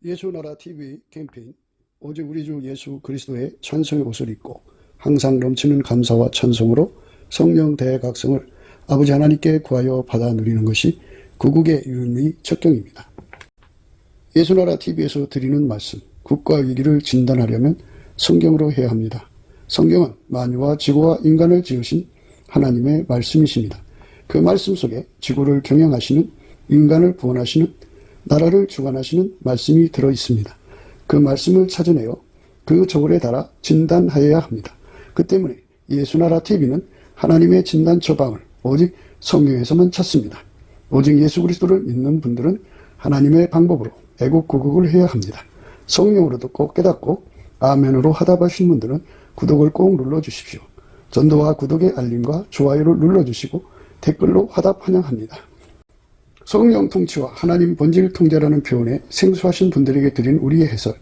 예수나라 TV 캠페인 오직 우리 주 예수 그리스도의 찬송의 옷을 입고 항상 넘치는 감사와 찬송으로 성령 대각성을 아버지 하나님께 구하여 받아 누리는 것이 구국의 유일무이 척경입니다. 예수나라 TV에서 드리는 말씀, 국가 위기를 진단하려면 성경으로 해야 합니다. 성경은 만유와 지구와 인간을 지으신 하나님의 말씀이십니다. 그 말씀 속에 지구를 경영하시는, 인간을 구원하시는, 나라를 주관하시는 말씀이 들어있습니다. 그 말씀을 찾아내어 그 저울에 달아 진단하여야 합니다. 그 때문에 예수나라 TV는 하나님의 진단 처방을 오직 성경에서만 찾습니다. 오직 예수 그리스도를 믿는 분들은 하나님의 방법으로 애국구국을 해야 합니다. 성령으로 듣고 깨닫고 아멘으로 화답하신 분들은 구독을 꼭 눌러주십시오. 전도와 구독의 알림과 좋아요를 눌러주시고 댓글로 화답 환영합니다. 성령 통치와 하나님 본질 통제라는 표현에 생소하신 분들에게 드린 우리의 해설,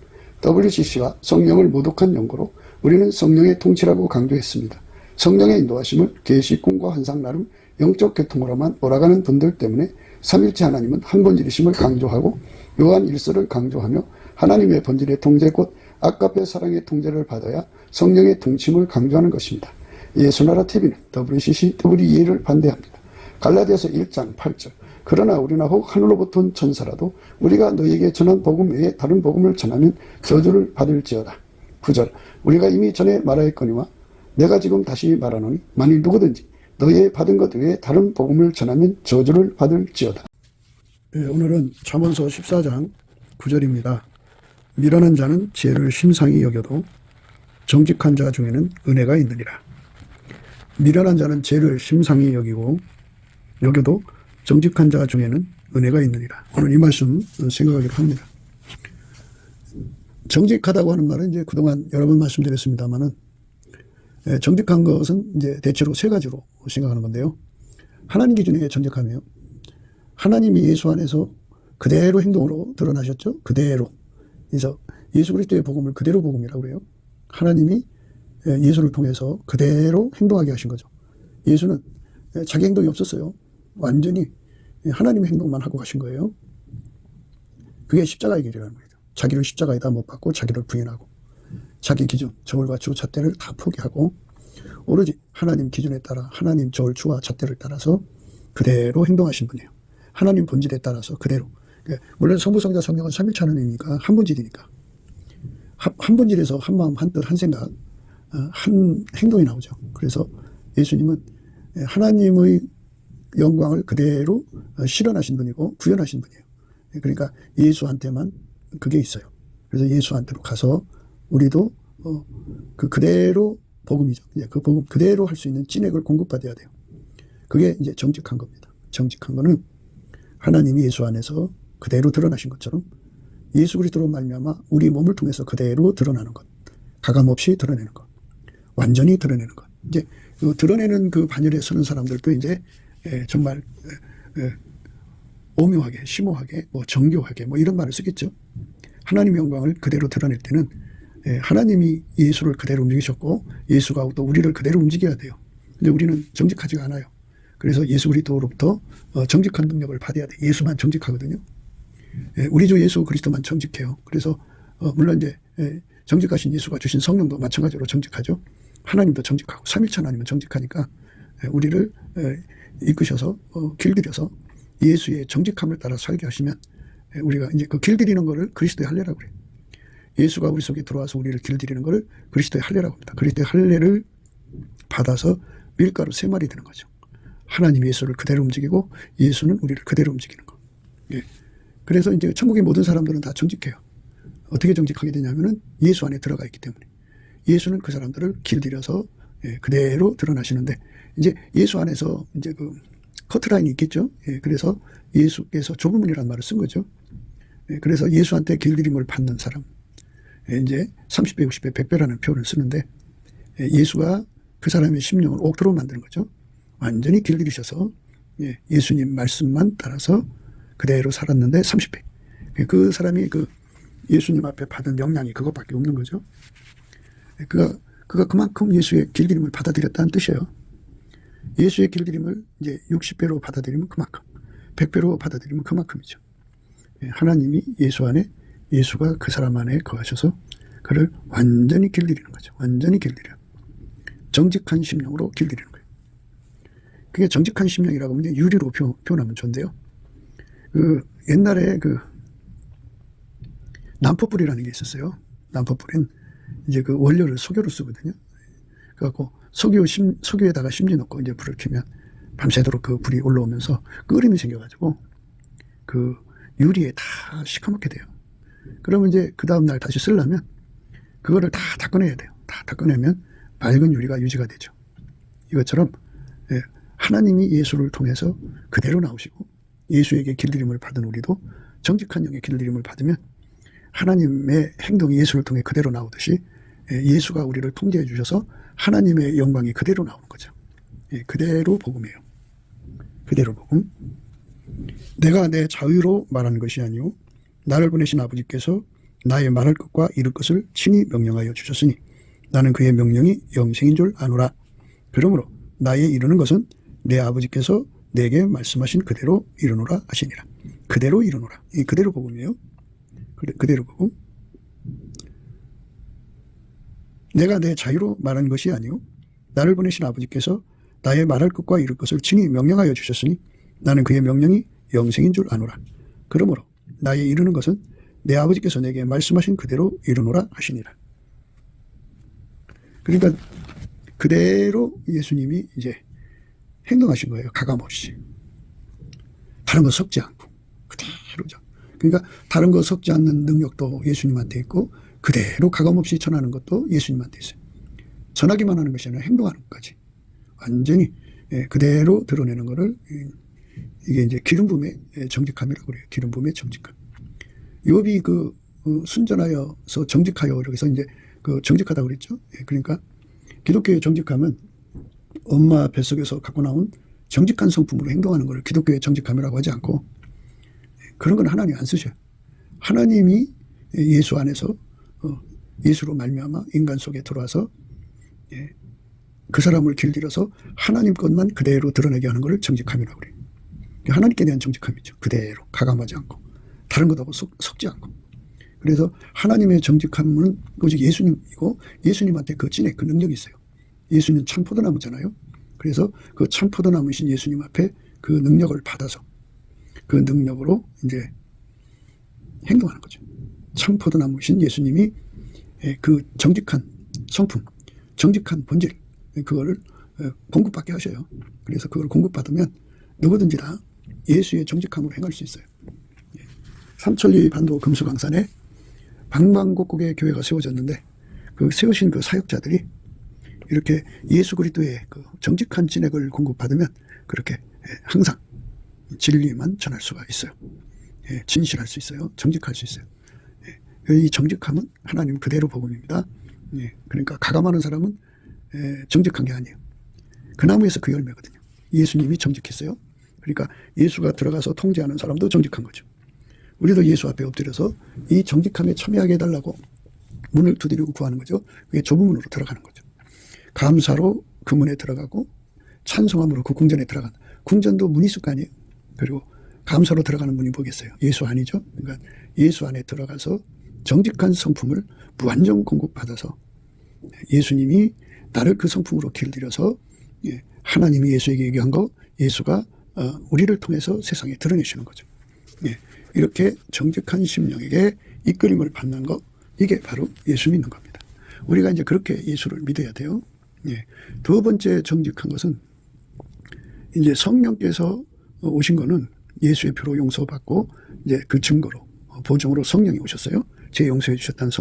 WCC가 성령을 모독한 연고로 우리는 성령의 통치라고 강조했습니다. 성령의 인도하심을 계시, 꿈과 환상 나름 영적 계통으로만 몰아가는 분들 때문에 삼일체 하나님은 한 본질이심을 강조하고 요한 1서를 강조하며 하나님의 본질의 통제 곧 아까페 사랑의 통제를 받아야 성령의 통치임을 강조하는 것입니다. 예수나라 TV는 WCC, WEA를 반대합니다. 갈라디아서 1장 8절 그러나 우리나 혹 하늘로부터 온 천사라도 우리가 너희에게 전한 복음 외에 다른 복음을 전하면 저주를 받을지어다. 9절 우리가 이미 전에 말하였거니와 내가 지금 다시 말하노니 만일 누구든지 너희의 받은 것 외에 다른 복음을 전하면 저주를 받을지어다. 오늘은 잠언서 14장 9절입니다. 미련한 자는 죄를 심상히 여겨도 정직한 자 중에는 은혜가 있느니라. 미련한 자는 죄를 심상히 여겨도 정직한 자 중에는 은혜가 있느니라. 오늘 이 말씀 생각하기로 합니다. 정직하다고 하는 말은 이제 그동안 여러 번 말씀드렸습니다만은 정직한 것은 이제 대체로 세 가지로 생각하는 건데요. 하나님 기준에 정직하며 하나님이 예수 안에서 그대로 행동으로 드러나셨죠. 그대로. 그래서 예수 그리스도의 복음을 그대로 복음이라고 그래요. 하나님이 예수를 통해서 그대로 행동하게 하신 거죠. 예수는 자기 행동이 없었어요. 완전히 하나님의 행동만 하고 가신 거예요. 그게 십자가의 길이라는 거죠. 자기를 십자가에다 못 박고 자기를 부인하고 자기 기준, 저울과 주, 잣대를 다 포기하고 오로지 하나님 기준에 따라 하나님 저울, 주와 잣대를 따라서 그대로 행동하신 분이에요. 하나님 본질에 따라서 그대로. 물론 성부, 성자, 성령은 삼일체 하나님이니까 한 본질이니까 한 본질에서 한 마음, 한 뜻, 한 생각, 한 행동이 나오죠. 그래서 예수님은 하나님의 영광을 그대로 실현하신 분이고 구현하신 분이에요. 그러니까 예수한테만 그게 있어요. 그래서 예수한테로 가서 우리도 그대로 복음이죠. 그 복음 그대로 할 수 있는 찐액을 공급받아야 돼요. 그게 이제 정직한 겁니다. 정직한 거는 하나님이 예수 안에서 그대로 드러나신 것처럼 예수 그리스도로 말미암아 우리 몸을 통해서 그대로 드러나는 것, 가감 없이 드러내는 것, 완전히 드러내는 것. 이제 드러내는 그 반열에 서는 사람들도 이제 정말 오묘하게, 심오하게, 정교하게 이런 말을 쓰겠죠. 하나님의 영광을 그대로 드러낼 때는 하나님이 예수를 그대로 움직이셨고 예수가 또 우리를 그대로 움직여야 돼요. 근데 우리는 정직하지가 않아요. 그래서 예수 그리스도로부터 정직한 능력을 받아야 돼. 예수만 정직하거든요. 우리 주 예수 그리스도만 정직해요. 그래서 물론 이제 정직하신 예수가 주신 성령도 마찬가지로 정직하죠. 하나님도 정직하고 삼일체 하나님은 정직하니까 우리를 이끄셔서 길들여서 예수의 정직함을 따라 살게 하시면 우리가 이제 그 길들이는 거를 그리스도의 할례라고 그래요. 예수가 우리 속에 들어와서 우리를 길들이는 거를 그리스도의 할례라고 합니다. 그리스도의 할례를 받아서 밀가루 3마리 되는 거죠. 하나님 예수를 그대로 움직이고 예수는 우리를 그대로 움직이는 거. 그래서 이제 천국의 모든 사람들은 다 정직해요. 어떻게 정직하게 되냐면은 예수 안에 들어가 있기 때문에 예수는 그 사람들을 길들여서 그대로 드러나시는데 이제 예수 안에서 이제 그 커트라인이 있겠죠. 그래서 예수께서 좁은 문이라는 말을 쓴 거죠. 그래서 예수한테 길들임을 받는 사람, 이제 30배, 60배, 100배라는 표현을 쓰는데 예수가 그 사람의 심령을 옥토로 만드는 거죠. 완전히 길들이셔서 예수님 말씀만 따라서 그대로 살았는데 30배. 그 사람이 그 예수님 앞에 받은 영향이 그것밖에 없는 거죠. 그가 그만큼 예수의 길들임을 받아들였다는 뜻이에요. 예수의 길들임을 이제 60배로 받아들이면 그만큼, 100배로 받아들이면 그만큼이죠. 하나님이 예수 안에 예수가 그 사람 안에 거하셔서 그를 완전히 길들이는 거죠. 완전히 길들여. 정직한 심령으로 길들이는 거예요. 그게 정직한 심령이라고 하면 유리로 표현하면 좋은데요. 옛날에 남포불이라는 게 있었어요. 남포불은 이제 그 원료를 석유로 쓰거든요. 그래갖고 석유에다가 심지 넣고 이제 불을 켜면 밤새도록 그 불이 올라오면서 끓음이 생겨가지고 그 유리에 다 시커멓게 돼요. 그러면 이제 그 다음날 다시 쓰려면 그거를 다 닦아내야 돼요. 다 닦아내면 맑은 유리가 유지가 되죠. 이것처럼 하나님이 예수를 통해서 그대로 나오시고 예수에게 길들임을 받은 우리도 정직한 영의 길들임을 받으면 하나님의 행동이 예수를 통해 그대로 나오듯이 예수가 우리를 통제해 주셔서 하나님의 영광이 그대로 나오는 거죠. 그대로 복음이에요. 그대로 복음. 내가 내 자유로 말하는 것이 아니오 나를 보내신 아버지께서 나의 말할 것과 이룰 것을 친히 명령하여 주셨으니 나는 그의 명령이 영생인 줄 아노라. 그러므로 나의 이루는 것은 내 아버지께서 내게 말씀하신 그대로 이루노라 하시니라. 그대로 이루노라. 이 그대로 복음이에요. 그대로 복음. 내가 내 자유로 말한 것이 아니오 나를 보내신 아버지께서 나의 말할 것과 이룰 것을 친히 명령하여 주셨으니 나는 그의 명령이 영생인 줄 아노라. 그러므로 나의 이루는 것은 내 아버지께서 내게 말씀하신 그대로 이루노라 하시니라. 그러니까 그대로 예수님이 이제 행동하신 거예요. 가감없이. 다른 거 섞지 않고 그대로죠. 그러니까 다른 거 섞지 않는 능력도 예수님한테 있고 그대로 가감없이 전하는 것도 예수님한테 있어요. 전하기만 하는 것이 아니라 행동하는 것까지 완전히 그대로 드러내는 것을 이게 이제 기름 부음의 정직함이라고 그래요. 기름 부음의 정직함. 욥이 순전하여서 정직하여 이렇게 해서 이제 정직하다고 그랬죠. 그러니까 기독교의 정직함은 엄마 뱃속에서 갖고 나온 정직한 성품으로 행동하는 것을 기독교의 정직함이라고 하지 않고 그런 건 하나님 안 쓰셔요. 하나님이 예수 안에서 예수로 말미암아 인간 속에 들어와서 그 사람을 길들여서 하나님 것만 그대로 드러내게 하는 것을 정직함이라고 그래요. 하나님께 대한 정직함이죠. 그대로 가감하지 않고 다른 것하고 섞지 않고. 그래서 하나님의 정직함은 오직 예수님이고 예수님한테 그 찐의 그 능력이 있어요. 예수님은 참 포도나무잖아요. 그래서 그 참 포도나무이신 예수님 앞에 그 능력을 받아서 그 능력으로 이제 행동하는 거죠. 참 포도나무이신 예수님이 그 정직한 성품, 정직한 본질 그거를 공급받게 하셔요. 그래서 그걸 공급받으면 누구든지 다 예수의 정직함으로 행할 수 있어요. 삼천리 반도 금수강산에 방방곡곡의 교회가 세워졌는데 그 세우신 그 사역자들이 이렇게 예수 그리스도의 그 정직한 진액을 공급받으면 그렇게 항상 진리만 전할 수가 있어요. 진실할 수 있어요. 정직할 수 있어요. 이 정직함은 하나님 그대로 복음입니다. 그러니까 가감하는 사람은 정직한 게 아니에요. 그 나무에서 그 열매거든요. 예수님이 정직했어요. 그러니까 예수가 들어가서 통제하는 사람도 정직한 거죠. 우리도 예수 앞에 엎드려서 이 정직함에 참여하게 해달라고 문을 두드리고 구하는 거죠. 그게 좁은 문으로 들어가는 거죠. 감사로 그 문에 들어가고 찬송함으로 그 궁전에 들어간다. 궁전도 문이 있을 거 아니에요. 그리고 감사로 들어가는 문이 뭐겠어요? 예수 아니죠. 그러니까 예수 안에 들어가서 정직한 성품을 무한정 공급받아서 예수님이 나를 그 성품으로 길들여서 하나님이 예수에게 얘기한 거 예수가 우리를 통해서 세상에 드러내시는 거죠. 이렇게 정직한 심령에게 이끌림을 받는 것 이게 바로 예수 믿는 겁니다. 우리가 이제 그렇게 예수를 믿어야 돼요. 두 번째 정직한 것은 이제 성령께서 오신 거는 예수의 피로 용서받고 이제 그 증거로 보증으로 성령이 오셨어요. 죄 용서해 주셨다는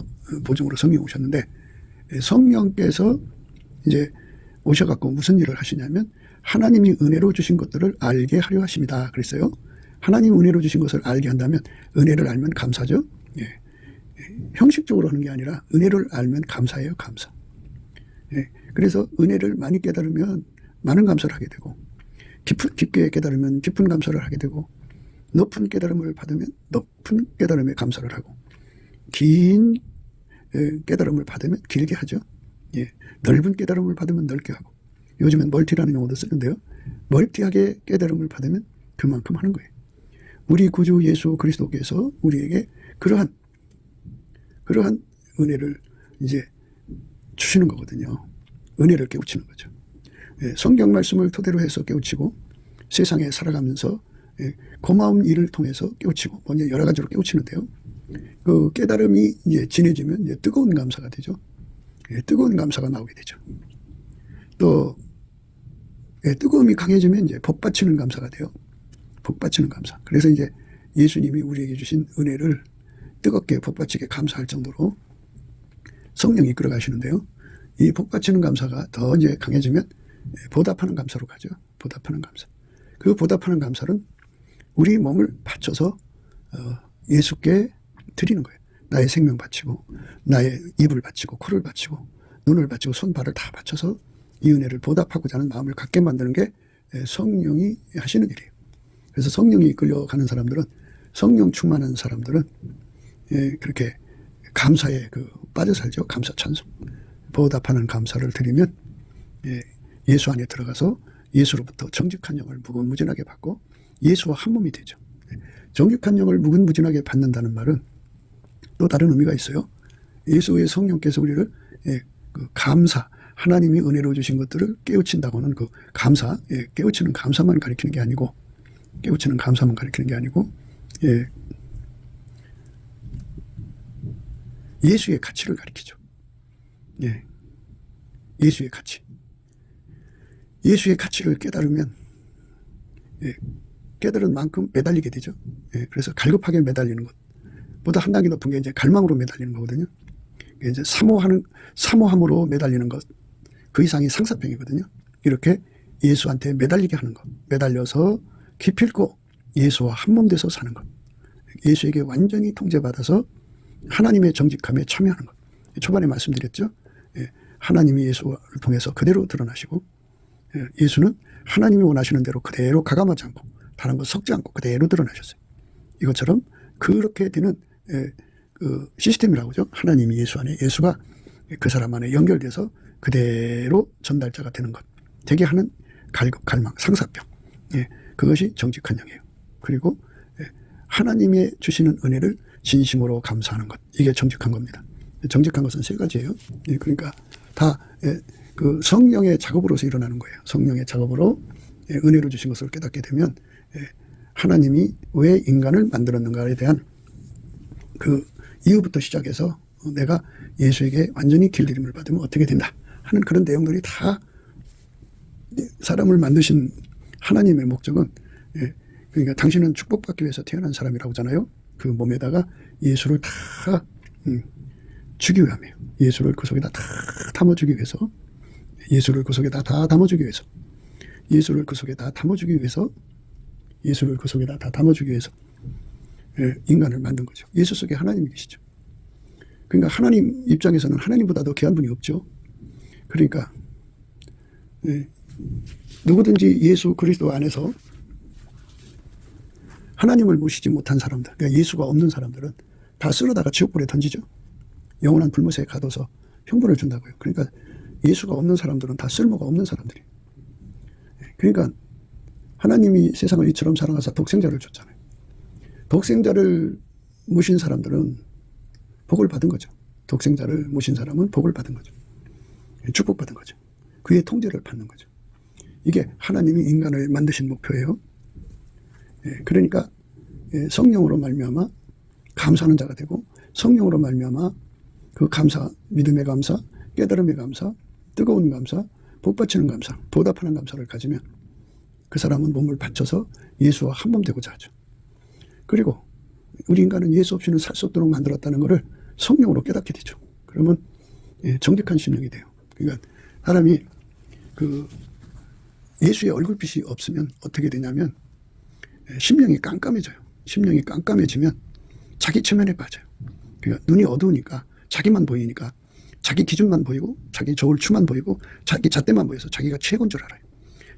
보증으로 성령이 오셨는데 성령께서 이제 오셔갖고 무슨 일을 하시냐면 하나님이 은혜로 주신 것들을 알게 하려 하십니다. 그랬어요. 하나님 은혜로 주신 것을 알게 한다면 은혜를 알면 감사죠. 형식적으로 하는 게 아니라 은혜를 알면 감사예요. 감사. 그래서 은혜를 많이 깨달으면 많은 감사를 하게 되고 깊게 깨달으면 깊은 감사를 하게 되고 높은 깨달음을 받으면 높은 깨달음에 감사를 하고 긴 깨달음을 받으면 길게 하죠. 넓은 깨달음을 받으면 넓게 하고 요즘엔 멀티라는 용어도 쓰는데요. 멀티하게 깨달음을 받으면 그만큼 하는 거예요. 우리 구주 예수 그리스도께서 우리에게 그러한 그러한 은혜를 이제 주시는 거거든요. 은혜를 깨우치는 거죠. 성경 말씀을 토대로 해서 깨우치고 세상에 살아가면서 고마운 일을 통해서 깨우치고 먼저 여러 가지로 깨우치는데요. 그 깨달음이 이제 진해지면 이제 뜨거운 감사가 되죠. 뜨거운 감사가 나오게 되죠. 또 뜨거움이 강해지면 이제 복받치는 감사가 돼요. 복받치는 감사. 그래서 이제 예수님이 우리에게 주신 은혜를 뜨겁게 복받치게 감사할 정도로 성령이 이끌어 가시는데요. 이 복받치는 감사가 더 이제 강해지면 보답하는 감사로 가죠. 보답하는 감사. 그 보답하는 감사는 우리 몸을 바쳐서 예수께 드리는 거예요. 나의 생명 바치고 나의 입을 바치고 코를 바치고 눈을 바치고 손 발을 다 바쳐서 이 은혜를 보답하고자 하는 마음을 갖게 만드는 게 성령이 하시는 일이에요. 그래서 성령이 이끌려가는 사람들은, 성령 충만한 사람들은 그렇게 감사에 빠져 살죠. 감사 찬송. 보답하는 감사를 드리면 예수 안에 들어가서 예수로부터 정직한 영을 무궁무진하게 받고 예수와 한 몸이 되죠. 정직한 영을 무궁무진하게 받는다는 말은 또 다른 의미가 있어요. 예수의 성령께서 우리를 감사, 하나님이 은혜로 주신 것들을 깨우친다고는 그 감사, 깨우치는 감사만 가리키는 게 아니고, 깨우치는 감사만 가리키는 게 아니고, 예수의 가치를 가리키죠. 예수의 가치. 예수의 가치를 깨달으면, 깨달은 만큼 매달리게 되죠. 그래서 갈급하게 매달리는 것. 보다 한 단계 높은 게 이제 갈망으로 매달리는 거거든요. 이제 사모함으로 매달리는 것. 그 이상이 상사병이거든요. 이렇게 예수한테 매달리게 하는 것. 매달려서 기필코 예수와 한 몸 돼서 사는 것. 예수에게 완전히 통제받아서 하나님의 정직함에 참여하는 것. 초반에 말씀드렸죠. 하나님이 예수를 통해서 그대로 드러나시고, 예수는 하나님이 원하시는 대로 그대로 가감하지 않고 다른 것 섞지 않고 그대로 드러나셨어요. 이것처럼 그렇게 되는 그 시스템이라고 하죠. 하나님이 예수 안에, 예수가 그 사람 안에 연결돼서 그대로 전달자가 되는 것. 되게 하는 갈급, 갈망, 상사병. 그것이 정직한 영이에요. 그리고 하나님의 주시는 은혜를 진심으로 감사하는 것. 이게 정직한 겁니다. 정직한 것은 세 가지예요. 그러니까 다 그 성령의 작업으로서 일어나는 거예요. 성령의 작업으로 은혜로 주신 것을 깨닫게 되면 하나님이 왜 인간을 만들었는가에 대한 그 이유부터 시작해서 내가 예수에게 완전히 길들임을 받으면 어떻게 된다 하는 그런 내용들이 다 사람을 만드신 하나님의 목적은, 그러니까 당신은 축복받기 위해서 태어난 사람이라고 하잖아요. 그 몸에다가 예수를 다 주기 위함이에요. 예수를 그 속에다 다 담아주기 위해서, 예수를 그 속에다 다 담아주기 위해서, 예수를 그 속에 다 담아주기 위해서, 예수를 그 속에다 다 담아주기 위해서 인간을 만든 거죠. 예수 속에 하나님이 계시죠. 그러니까 하나님 입장에서는 하나님보다 더 귀한 분이 없죠. 그러니까 누구든지 예수 그리스도 안에서 하나님을 모시지 못한 사람들, 그러니까 예수가 없는 사람들은 다 쓸어다가 지옥불에 던지죠. 영원한 불못에 가둬서 형벌을 준다고요. 그러니까 예수가 없는 사람들은 다 쓸모가 없는 사람들이에요. 그러니까 하나님이 세상을 이처럼 사랑하사 독생자를 줬잖아요. 독생자를 모신 사람들은 복을 받은 거죠. 독생자를 모신 사람은 복을 받은 거죠. 축복받은 거죠. 그의 통제를 받는 거죠. 이게 하나님이 인간을 만드신 목표예요. 그러니까 성령으로 말미암아 감사하는 자가 되고, 성령으로 말미암아 그 감사, 믿음의 감사, 깨달음의 감사, 뜨거운 감사, 복받치는 감사, 보답하는 감사를 가지면 그 사람은 몸을 바쳐서 예수와 한 몸 되고자 하죠. 그리고 우리 인간은 예수 없이는 살 수 없도록 만들었다는 것을 성령으로 깨닫게 되죠. 그러면 정직한 심령이 돼요. 그러니까 사람이 그 예수의 얼굴빛이 없으면 어떻게 되냐면 심령이 깜깜해져요. 심령이 깜깜해지면 자기 체면에 빠져요. 그러니까 눈이 어두우니까 자기만 보이니까 자기 기준만 보이고 자기 좋을 추만 보이고 자기 잣대만 보여서 자기가 최고인 줄 알아요.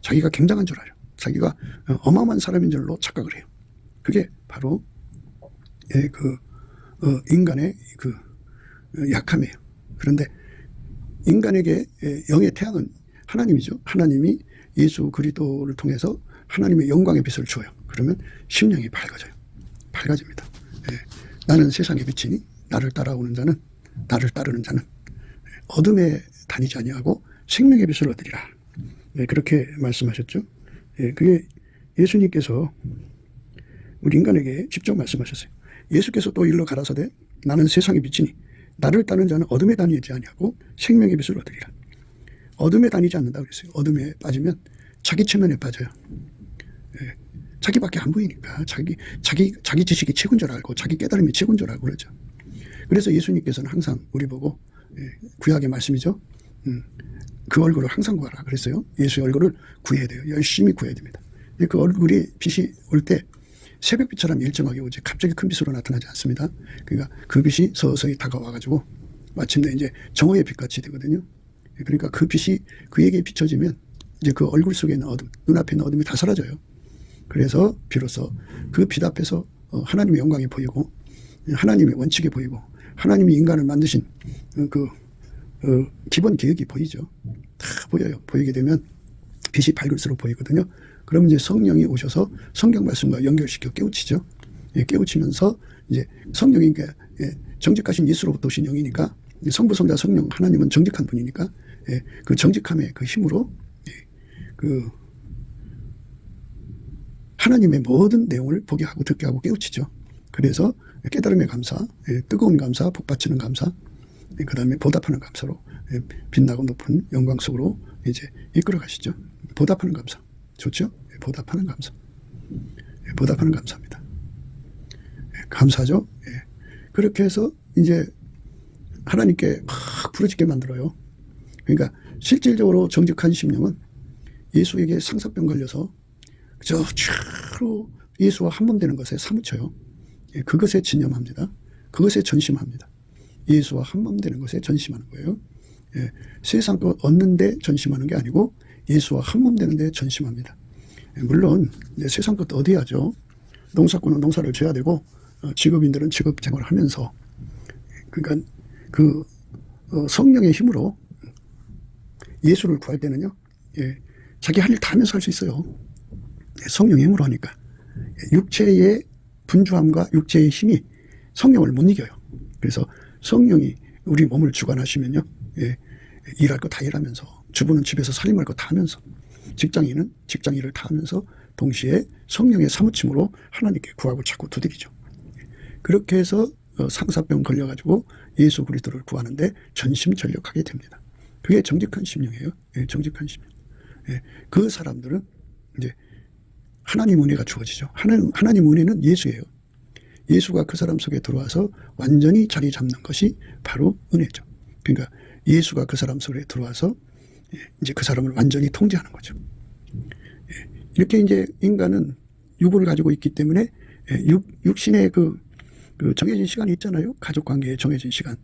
자기가 굉장한 줄 알아요. 자기가 어마어마한 사람인 줄로 착각을 해요. 그게 바로 인간의 그 약함이에요. 그런데 인간에게 영의 태양은 하나님이죠. 하나님이 예수 그리스도를 통해서 하나님의 영광의 빛을 주어요. 그러면 심령이 밝아져요. 밝아집니다. 나는 세상의 빛이니 나를 따르는 자는 어둠에 다니지 아니하고 생명의 빛을 얻으리라. 예, 그렇게 말씀하셨죠. 예, 그게 예수님께서 우리 인간에게 직접 말씀하셨어요. 예수께서 또 일러 가라사대 나는 세상의 빛이니 나를 따르는 자는 어둠에 다니지 아니하고 생명의 빛을 얻으리라. 어둠에 다니지 않는다 그랬어요. 어둠에 빠지면 자기 체면에 빠져요. 예, 자기밖에 안 보이니까 자기 지식이 최고인 줄 알고 자기 깨달음이 최고인 줄 알고 그러죠. 그래서 예수님께서는 항상 우리 보고 구약의 말씀이죠. 그 얼굴을 항상 구하라 그랬어요. 예수의 얼굴을 구해야 돼요. 열심히 구해야 됩니다. 그 얼굴이 빛이 올 때 새벽빛처럼 일정하게 오지 갑자기 큰 빛으로 나타나지 않습니다. 그러니까 그 빛이 서서히 다가와가지고 마침내 이제 정오의 빛같이 되거든요. 그러니까 그 빛이 그에게 비춰지면 이제 그 얼굴 속에 있는 어둠, 눈앞에 있는 어둠이 다 사라져요. 그래서 비로소 그 빛 앞에서 하나님의 영광이 보이고 하나님의 원칙이 보이고 하나님이 인간을 만드신 기본 계획이 보이죠. 다 보여요. 보이게 되면 빛이 밝을수록 보이거든요. 그럼 이제 성령이 오셔서 성경 말씀과 연결시켜 깨우치죠. 예, 깨우치면서 이제 성령이 정직하신 예수로부터 오신 영이니까 성부, 성자, 성령 하나님은 정직한 분이니까 그 정직함의 그 힘으로 그 하나님의 모든 내용을 보게 하고 듣게 하고 깨우치죠. 그래서 깨달음의 감사, 뜨거운 감사, 복받치는 감사, 그 다음에 보답하는 감사로 빛나고 높은 영광 속으로 이제 이끌어 가시죠. 보답하는 감사. 좋죠? 보답하는 감사. 보답하는 감사입니다. 감사죠? 그렇게 해서 이제 하나님께 막 부르짖게 만들어요. 그러니까 실질적으로 정직한 심령은 예수에게 상사병 걸려서 저로 예수와 한 몸 되는 것에 사무쳐요. 그것에 진념합니다. 그것에 전심합니다. 예수와 한 몸 되는 것에 전심하는 거예요. 세상 것 얻는 데 전심하는 게 아니고 예수와 한 몸 되는 데 전심합니다. 물론 이제 세상 것도 얻어야죠. 농사꾼은 농사를 져야 되고 직업인들은 직업 생활을 하면서 그러니까 성령의 힘으로 예수를 구할 때는요. 자기 할 일 다 하면서 할 수 있어요. 성령의 힘으로 하니까. 육체의 분주함과 육체의 힘이 성령을 못 이겨요. 그래서 성령이 우리 몸을 주관하시면요. 일할 거 다 일하면서 주부는 집에서 살림할 거 다 하면서 직장인은 직장 일을 다 하면서 동시에 성령의 사무침으로 하나님께 구하고 찾고 두드리죠. 그렇게 해서 상사병 걸려가지고 예수 그리스도를 구하는데 전심전력하게 됩니다. 그게 정직한 심령이에요. 정직한 심령. 그 사람들은 이제 하나님 은혜가 주어지죠. 하나님 은혜는 예수예요. 예수가 그 사람 속에 들어와서 완전히 자리 잡는 것이 바로 은혜죠. 그러니까 예수가 그 사람 속에 들어와서 이제 그 사람을 완전히 통제하는 거죠. 이렇게 이제 인간은 육을 가지고 있기 때문에 육신의 그 정해진 시간이 있잖아요. 가족 관계에 정해진 시간,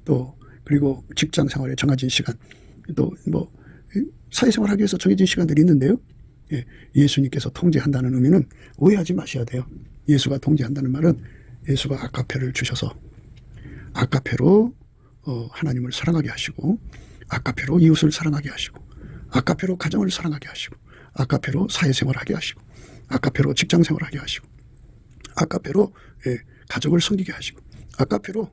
또 그리고 직장 생활에 정해진 시간, 또 뭐 사회생활 하기 위해서 정해진 시간들이 있는데요. 예수님께서 통제한다는 의미는 오해하지 마셔야 돼요. 예수가 통제한다는 말은 예수가 아가페를 주셔서 아가페로 하나님을 사랑하게 하시고 아가페로 이웃을 사랑하게 하시고 아가페로 가정을 사랑하게 하시고 아가페로 사회생활하게 하시고 아가페로 직장생활하게 하시고 아가페로 가족을 섬기게 하시고 아가페로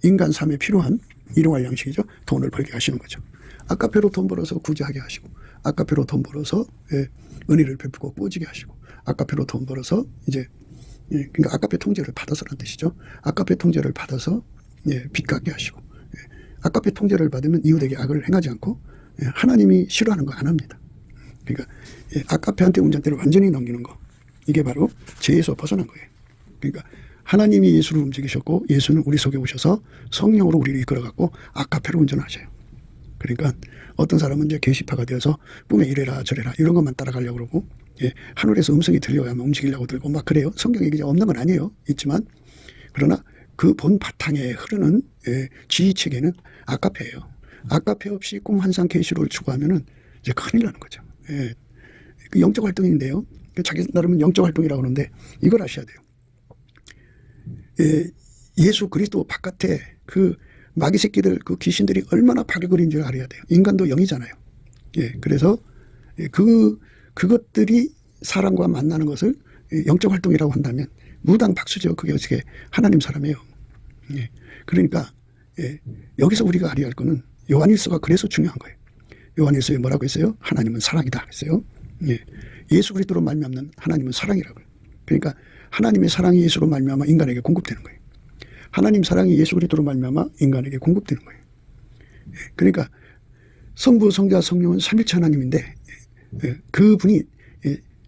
인간 삶에 필요한 일용할 양식이죠. 돈을 벌게 하시는 거죠. 아가페로 돈 벌어서 구제하게 하시고 아가페로 돈 벌어서 은혜를 베푸고 꾸어지게 하시고 아가페로 돈 벌어서 이제 그러니까 아가페 통제를 받아서라는 뜻이죠. 아가페 통제를 받아서 빚 갚게 하시고 아가페 통제를 받으면 이웃에게 악을 행하지 않고 하나님이 싫어하는 거 안 합니다. 그러니까 아가페한테 운전대를 완전히 넘기는 거, 이게 바로 죄에서 벗어난 거예요. 그러니까 하나님이 예수를 움직이셨고 예수는 우리 속에 오셔서 성령으로 우리를 이끌어갖고 아가페로 운전하셔요. 그러니까 어떤 사람은 이제 게시파가 되어서 꿈에 이래라 저래라 이런 것만 따라가려고 그러고 하늘에서 음성이 들려야만 움직이려고 들고 막 그래요. 성경에 이제 없는 건 아니에요. 있지만 그러나 그 본 바탕에 흐르는 지휘체계는 아가페예요. 아가페 없이 꿈 환상 계시를 추구하면은 이제 큰일 나는 거죠. 그 영적 활동인데요. 자기 나름은 영적 활동이라고 하는데 이걸 아셔야 돼요. 예수 그리스도 바깥에 그 마귀 새끼들, 그 귀신들이 얼마나 파괴거리인지를 알아야 돼요. 인간도 영이잖아요. 그래서 그것들이 사람과 만나는 것을 영적 활동이라고 한다면 무당 박수죠. 그게 어떻게 하나님 사람이에요. 예. 그러니까 여기서 우리가 알아야 할 거는 요한일서가 그래서 중요한 거예요. 요한일서에 뭐라고 했어요? 하나님은 사랑이다 했어요. 예수 그리스도로 말미암는 하나님은 사랑이라고요. 그러니까 하나님의 사랑이 예수로 말미암아 인간에게 공급되는 거예요. 하나님 사랑이 예수 그리스도로 말미암아 인간에게 공급되는 거예요. 그러니까 성부, 성자, 성령은 삼일체 하나님인데 그분이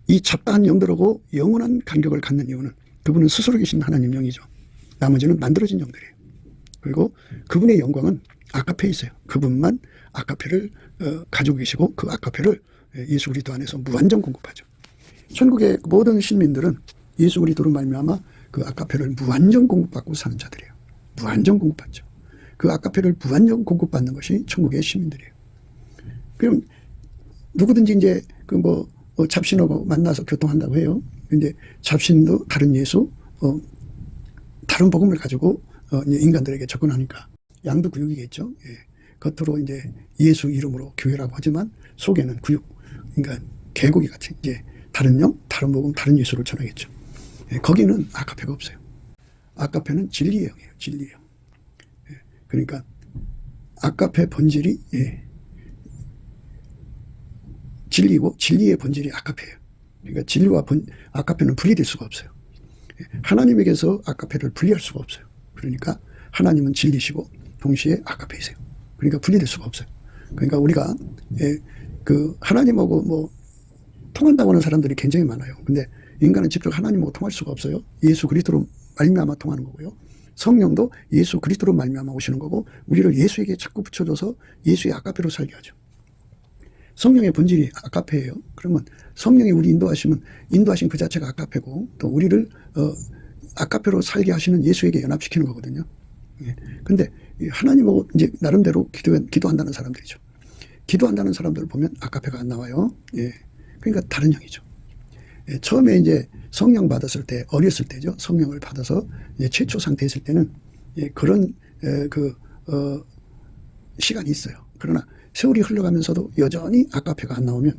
이 잡다한 영들하고 영원한 간격을 갖는 이유는 그분은 스스로 계신 하나님 영이죠. 나머지는 만들어진 영들이에요. 그리고 그분의 영광은 아카페에 있어요. 그분만 아카페를 가지고 계시고 그 아카페를 예수 그리스도 안에서 무한정 공급하죠. 천국의 모든 시민들은 예수 그리스도로 말미암아 그 아카페를 무한정 공급받고 사는 자들이에요. 무한정 공급받죠. 그 아카페를 무한정 공급받는 것이 천국의 시민들이에요. 그럼 누구든지 이제 그 잡신하고 만나서 교통한다고 해요. 이제 잡신도 다른 예수, 다른 복음을 가지고 인간들에게 접근하니까 양도 구육이겠죠. 겉으로 이제 예수 이름으로 교회라고 하지만 속에는 구육, 그러니까 개고기 같이 이제 다른 영, 다른 복음, 다른 예수를 전하겠죠. 거기는 아카페가 없어요. 아카페는 진리의 영이에요. 진리의 영. 그러니까 아카페 본질이 진리고 진리의 본질이 아카페예요. 그러니까 진리와 아카페는 분리될 수가 없어요. 하나님에게서 아카페를 분리할 수가 없어요. 그러니까 하나님은 진리시고 동시에 아카페이세요. 그러니까 분리될 수가 없어요. 그러니까 우리가 그 하나님하고 통한다고 하는 사람들이 굉장히 많아요. 근데 인간은 직접 하나님하고 통할 수가 없어요. 예수 그리스도로 말미암아 통하는 거고요. 성령도 예수 그리스도로 말미암아 오시는 거고 우리를 예수에게 자꾸 붙여줘서 예수의 아카페로 살게 하죠. 성령의 본질이 아카페예요. 그러면 성령이 우리 인도하시면 인도하신 그 자체가 아카페고 또 우리를 아카페로 살게 하시는 예수에게 연합시키는 거거든요. 근데 하나님하고 이제 나름대로 기도한다는 사람들이죠. 기도한다는 사람들을 보면 아카페가 안 나와요. 그러니까 다른 영이죠. 처음에 이제 성령 받았을 때, 어렸을 때죠. 성령을 받아서 최초 상태에 있을 때는 그런 시간이 있어요. 그러나 세월이 흘러가면서도 여전히 아카페가 안 나오면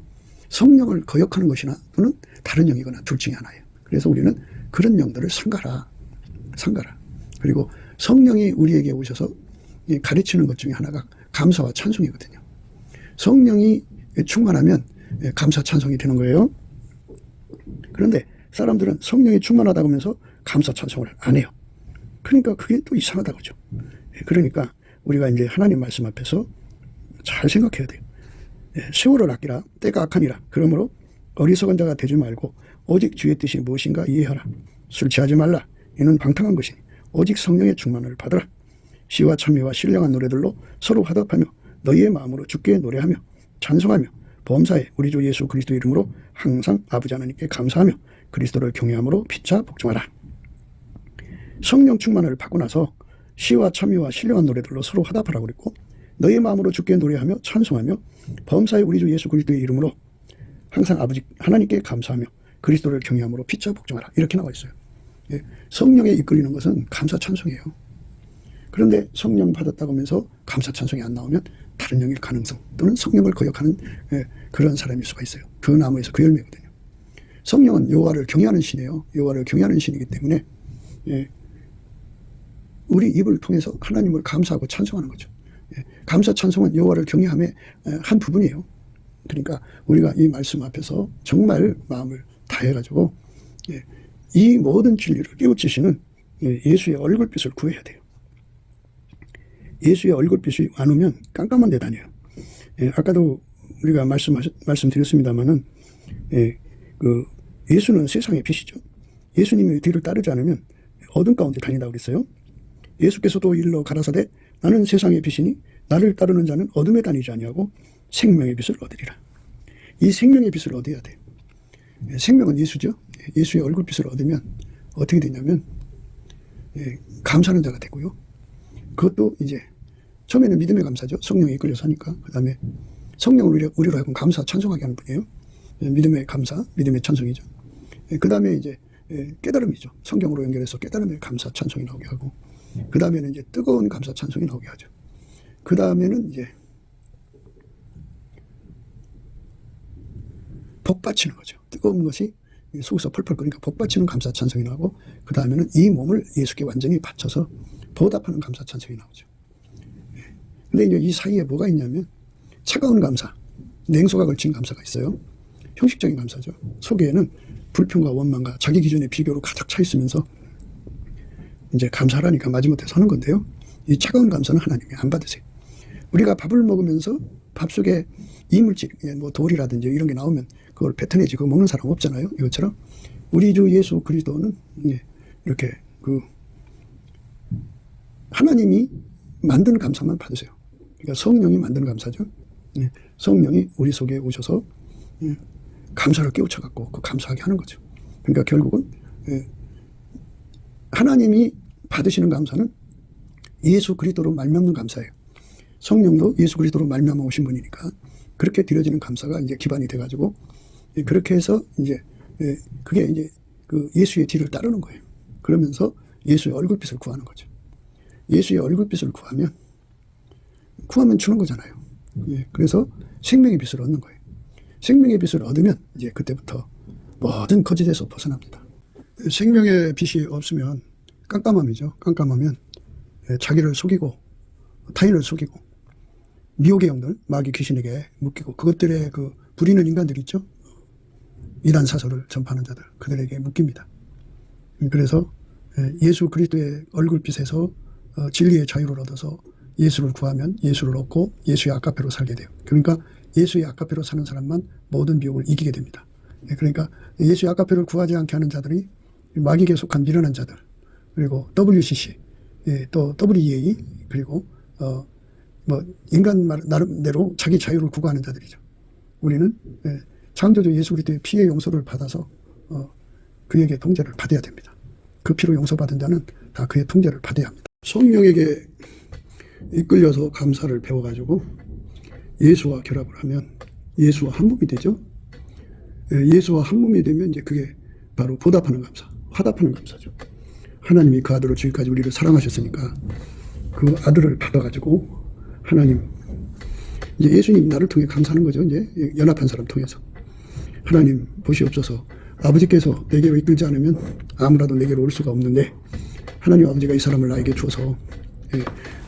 성령을 거역하는 것이나 또는 다른 영이거나 둘 중에 하나예요. 그래서 우리는 그런 영들을 상가라. 그리고 성령이 우리에게 오셔서 가르치는 것 중에 하나가 감사와 찬송이거든요. 성령이 충만하면 감사 찬송이 되는 거예요. 그런데 사람들은 성령이 충만하다고 하면서 감사 찬송을 안 해요. 그러니까 그게 또 이상하다 그죠. 그러니까 우리가 이제 하나님 말씀 앞에서 잘 생각해야 돼요. 세월을 아끼라 때가 악하니라. 그러므로 어리석은 자가 되지 말고 오직 주의 뜻이 무엇인가 이해하라. 술 취하지 말라. 이는 방탕한 것이니 오직 성령의 충만을 받으라. 시와 찬미와 신령한 노래들로 서로 화답하며 너희의 마음으로 주께 노래하며 찬송하며 범사에 우리 주 예수 그리스도 이름으로 항상 아버지 하나님께 감사하며 그리스도를 경외함으로 피차 복종하라. 성령 충만을 받고 나서 시와 찬미와 신령한 노래들로 서로 화답하라고 그랬고 너희 마음으로 주께 노래하며 찬송하며 범사에 우리 주 예수 그리스도의 이름으로 항상 아버지 하나님께 감사하며 그리스도를 경외함으로 피차 복종하라. 이렇게 나와 있어요. 성령에 이끌리는 것은 감사 찬송이에요. 그런데 성령 받았다고 하면서 감사 찬송이 안 나오면 다른 영일 가능성 또는 성령을 거역하는 그런 사람일 수가 있어요. 그 나무에서 그 열매거든요. 성령은 여호와를 경외하는 신이에요. 여호와를 경외하는 신이기 때문에 우리 입을 통해서 하나님을 감사하고 찬송하는 거죠. 감사 찬송은 여호와를 경외함의 한 부분이에요. 그러니까 우리가 이 말씀 앞에서 정말 마음을 다해가지고 이 모든 진리를 깨우치시는 예수의 얼굴빛을 구해야 돼요. 예수의 얼굴빛이 안 오면 깜깜한 데 다녀요. 아까도 우리가 말씀드렸습니다마는 예수는 세상의 빛이죠. 예수님의 뒤를 따르지 않으면 어둠 가운데 다닌다고 그랬어요. 예수께서도 일러 가라사대 나는 세상의 빛이니 나를 따르는 자는 어둠에 다니지 아니하고 생명의 빛을 얻으리라. 이 생명의 빛을 얻어야 돼요. 생명은 예수죠. 예수의 얼굴빛을 얻으면 어떻게 되냐면 감사하는 자가 되고요. 그것도 이제 처음에는 믿음의 감사죠. 성령에 이끌려서 하니까. 그 다음에 성령을 우리로 하여금 감사 찬송하게 하는 분이에요. 믿음의 감사, 믿음의 찬송이죠. 그 다음에 이제 깨달음이죠. 성경으로 연결해서 깨달음의 감사 찬송이 나오게 하고 그 다음에는 이제 뜨거운 감사 찬송이 나오게 하죠. 그 다음에는 이제 복받치는 거죠. 뜨거운 것이 속에서 펄펄 끓으니까 복받치는 감사 찬송이 나오고 그 다음에는 이 몸을 예수께 완전히 바쳐서 보답하는 감사 찬송이 나오죠. 근데 이제 이 사이에 뭐가 있냐면 차가운 감사, 냉소가 걸친 감사가 있어요. 형식적인 감사죠. 속에는 불평과 원망과 자기 기준의 비교로 가득 차 있으면서 이제 감사하니까 마지못해 서는 건데요. 이 차가운 감사는 하나님이 안 받으세요. 우리가 밥을 먹으면서 밥 속에 이물질, 뭐 돌이라든지 이런 게 나오면 그걸 뱉어내지 그거 먹는 사람 없잖아요. 이것처럼 우리 주 예수 그리스도는 이렇게 그 하나님이 만드는 감사만 받으세요. 그러니까 성령이 만드는 감사죠. 성령이 우리 속에 오셔서 감사를 깨우쳐갖고 그 감사하게 하는 거죠. 그러니까 결국은 하나님이 받으시는 감사는 예수 그리스도로 말미암는 감사예요. 성령도 예수 그리스도로 말미암아 오신 분이니까 그렇게 드려지는 감사가 이제 기반이 돼가지고 그렇게 해서 이제 그게 이제 그 예수의 뒤를 따르는 거예요. 그러면서 예수의 얼굴빛을 구하는 거죠. 예수의 얼굴빛을 구하면 주는 거잖아요. 그래서 생명의 빛을 얻는 거예요. 생명의 빛을 얻으면 이제 그때부터 모든 거짓에서 벗어납니다. 생명의 빛이 없으면 깜깜함이죠. 깜깜하면 자기를 속이고 타인을 속이고 미혹의 영들, 마귀 귀신에게 묶이고 그것들의 그 부리는 인간들 있죠. 이단 사설을 전파하는 자들 그들에게 묶입니다. 그래서 예수 그리스도의 얼굴빛에서 진리의 자유를 얻어서 예수를 구하면 예수를 얻고 예수의 아카페로 살게 돼요. 그러니까 예수의 아카페로 사는 사람만 모든 미혹을 이기게 됩니다. 그러니까 예수의 아카페를 구하지 않게 하는 자들이 마귀에게 속한 미련한 자들, 그리고 WCC, 또 WEA, 그리고 뭐 인간 나름대로 자기 자유를 구가하는 자들이죠. 우리는 창조주 예수 그리스도의 피의 용서를 받아서 그에게 통제를 받아야 됩니다. 그 피로 용서받은 자는 다 그의 통제를 받아야 합니다. 성령에게 이끌려서 감사를 배워가지고 예수와 결합을 하면 예수와 한 몸이 되죠. 예수와 한 몸이 되면 이제 그게 바로 보답하는 감사, 화답하는 감사죠. 하나님이 그 아들로 지금까지 우리를 사랑하셨으니까 그 아들을 받아가지고 하나님, 이제 예수님 나를 통해 감사하는 거죠. 이제 연합한 사람 통해서 하나님 보시옵소서, 아버지께서 내게로 이끌지 않으면 아무라도 내게로 올 수가 없는데 하나님 아버지가 이 사람을 나에게 주어서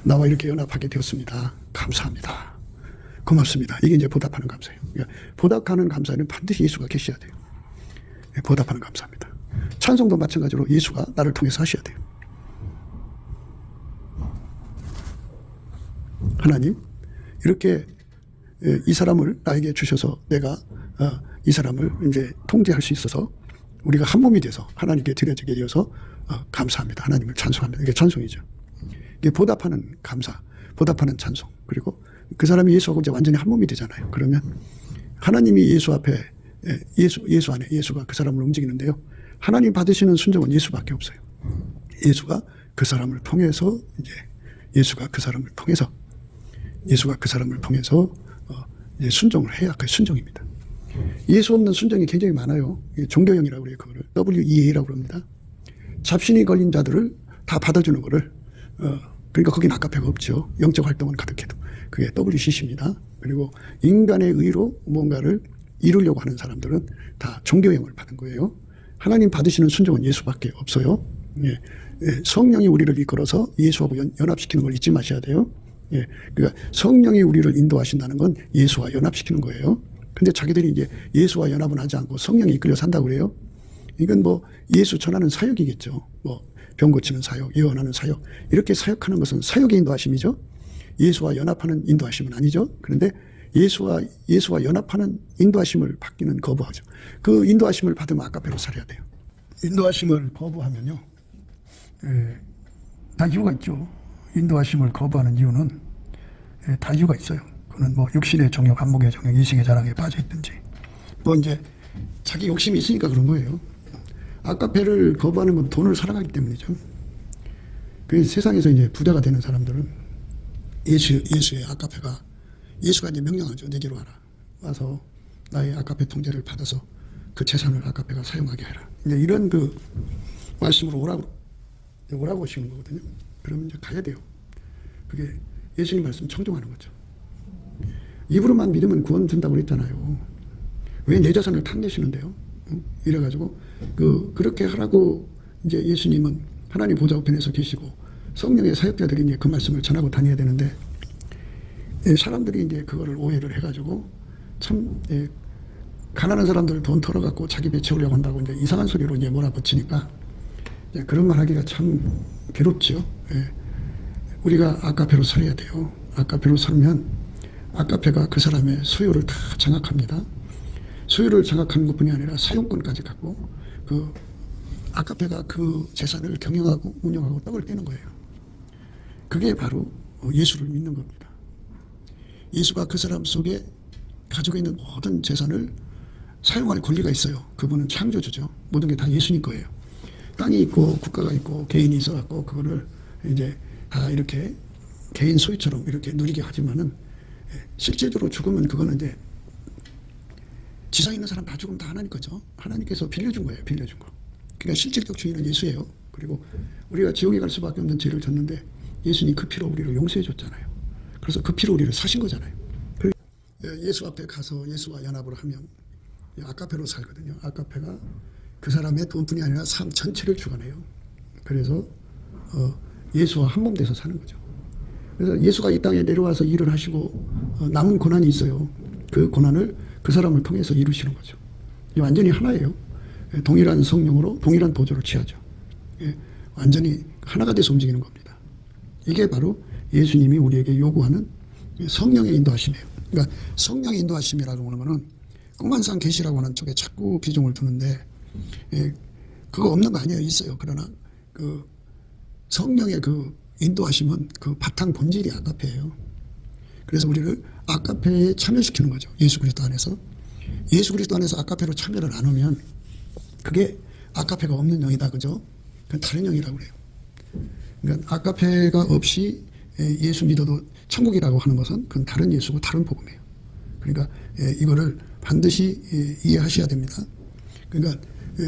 나와 이렇게 연합하게 되었습니다. 감사합니다. 고맙습니다. 이게 이제 보답하는 감사예요. 그러니까 보답하는 감사는 반드시 예수가 계셔야 돼요. 보답하는 감사입니다. 찬송도 마찬가지로 예수가 나를 통해서 하셔야 돼요. 하나님, 이렇게 이 사람을 나에게 주셔서 내가 이 사람을 이제 통제할 수 있어서 우리가 한 몸이 돼서 하나님께 드려지게 되어서 감사합니다. 하나님을 찬송합니다. 이게 찬송이죠. 이게 보답하는 감사, 보답하는 찬송. 그리고 그 사람이 예수하고 이제 완전히 한 몸이 되잖아요. 그러면 하나님이 예수 앞에 예수 안에 예수가 그 사람을 움직이는데요. 하나님 받으시는 순종은 예수밖에 없어요. 예수가 그 사람을 통해서 이제 예수가 그 사람을 통해서 이제 순종을 해야 그 순종입니다. 예수 없는 순종이 굉장히 많아요. 종교형이라고 그래요. 그거를 WEA라고 그럽니다. 잡신이 걸린 자들을 다 받아주는 거를 그러니까 거긴 아카페가 없죠. 영적 활동은 가득해도 그게 WCC입니다. 그리고 인간의 의로 뭔가를 이루려고 하는 사람들은 다 종교형을 받은 거예요. 하나님 받으시는 순종은 예수밖에 없어요. 성령이 우리를 이끌어서 예수하고 연합시키는 걸 잊지 마셔야 돼요. 그러니까 성령이 우리를 인도하신다는 건 예수와 연합시키는 거예요. 근데 자기들이 이제 예수와 연합은 하지 않고 성령이 이끌려 산다고 그래요. 이건 뭐 예수 전하는 사역이겠죠. 뭐 병 고치는 사역, 예언하는 사역, 이렇게 사역하는 것은 사역의 인도하심이죠. 예수와 연합하는 인도하심은 아니죠. 그런데 예수와 연합하는 인도하심을 받기는 거부하죠. 그 인도하심을 받으면 아카페로 살아야 돼요. 인도하심을 거부하면요, 다 이유가 있죠. 인도하심을 거부하는 이유는 다 이유가 있어요. 그는 뭐 육신의 정욕, 안목의 정욕, 이생의 자랑에 빠져 있든지, 뭐 이제 자기 욕심이 있으니까 그런 거예요. 아카페를 거부하는 건 돈을 사랑하기 때문이죠. 그 세상에서 이제 부자가 되는 사람들은 예수의 아카페가, 예수가 이제 명령하죠. 내게로 와라. 와서 나의 아카페 통제를 받아서 그 재산을 아카페가 사용하게 해라. 이제 이런 그 말씀으로 오라고 하시는 거거든요. 그러면 이제 가야 돼요. 그게 예수님 말씀 청종하는 거죠. 입으로만 믿으면 구원 준다고 그랬잖아요. 왜 내 자산을 탐내시는데요? 이래가지고 그렇게 하라고 이제 예수님은 하나님 보좌 우편에서 계시고 성령의 사역자들이 이제 그 말씀을 전하고 다녀야 되는데, 사람들이 이제 그거를 오해를 해가지고 참 가난한 사람들 돈 털어갖고 자기 배 채우려고 한다고 이제 이상한 소리로 이제 몰아붙이니까 그런 말 하기가 참 괴롭죠. 우리가 아카페로 살아야 돼요. 아카페로 살면 아카페가 그 사람의 수요를 다 장악합니다. 수요를 장악하는 것뿐이 아니라 사용권까지 갖고 그 아카페가 그 재산을 경영하고 운영하고 떡을 떼는 거예요. 그게 바로 예수를 믿는 겁니다. 예수가 그 사람 속에 가지고 있는 모든 재산을 사용할 권리가 있어요. 그분은 창조주죠. 모든 게 다 예수님 거예요. 땅이 있고 국가가 있고 개인이 있어갖고 그거를 이제 다 이렇게 개인 소유처럼 이렇게 누리게 하지만은 실제적으로 죽으면 그거는 이제 지상에 있는 사람 다 죽으면 다 하나님 거죠. 하나님께서 빌려준 거예요. 빌려준 거. 그러니까 실질적 주인은 예수예요. 그리고 우리가 지옥에 갈 수밖에 없는 죄를 졌는데 예수님 그 피로 우리를 용서해 줬잖아요. 그래서 그 피로 우리를 사신 거잖아요. 예수 앞에 가서 예수와 연합을 하면 아카페로 살거든요. 아카페가 그 사람의 돈뿐이 아니라 삶 전체를 주관해요. 그래서 예수와 한 몸 돼서 사는 거죠. 그래서 예수가 이 땅에 내려와서 일을 하시고 남은 고난이 있어요. 그 고난을 그 사람을 통해서 이루시는 거죠. 완전히 하나예요. 동일한 성령으로 동일한 보조를 취하죠. 완전히 하나가 돼서 움직이는 겁니다. 이게 바로 예수님이 우리에게 요구하는 성령의 인도하심이에요. 그러니까 성령의 인도하심이라고 하는 거는 꿈만상 계시라고 하는 쪽에 자꾸 비중을 두는데 그거 없는 거 아니에요. 있어요. 그러나 그 성령의 그 인도하심은 그 바탕 본질이 아카페예요. 그래서 우리를 아카페에 참여시키는 거죠. 예수 그리스도 안에서. 예수 그리스도 안에서 아카페로 참여를 안 하면 그게 아카페가 없는 영이다. 그죠? 그건 다른 영이라고 그래요. 그러니까 아카페가 없이 예수 믿어도 천국이라고 하는 것은 그건 다른 예수고 다른 복음이에요. 그러니까 이거를 반드시 이해하셔야 됩니다. 그러니까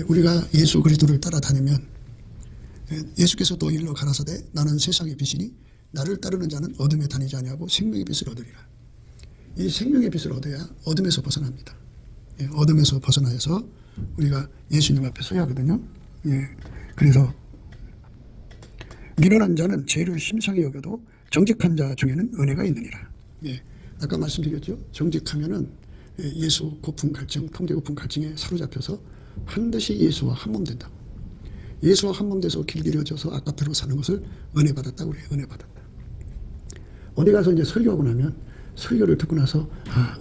우리가 예수 그리스도를 따라다니면 예수께서 또 일러 가라사대 나는 세상의 빛이니 나를 따르는 자는 어둠에 다니지 아니하고 생명의 빛을 얻으리라. 이 생명의 빛을 얻어야 어둠에서 벗어납니다. 어둠에서 벗어나서 우리가 예수님 앞에 서야 하거든요. 그래서 미련한 자는 죄를 심상히 여겨도 정직한 자 중에는 은혜가 있느니라. 아까 말씀드렸죠. 정직하면은 예수 고품 갈증, 통제 고품 갈증에 사로잡혀서 반드시 예수와 한 몸 된다고. 예수와 한 몸 돼서 길들여져서 아카페로 사는 것을 은혜 받았다고 그래요. 은혜 받았다. 어디 가서 이제 설교하고 나면 설교를 듣고 나서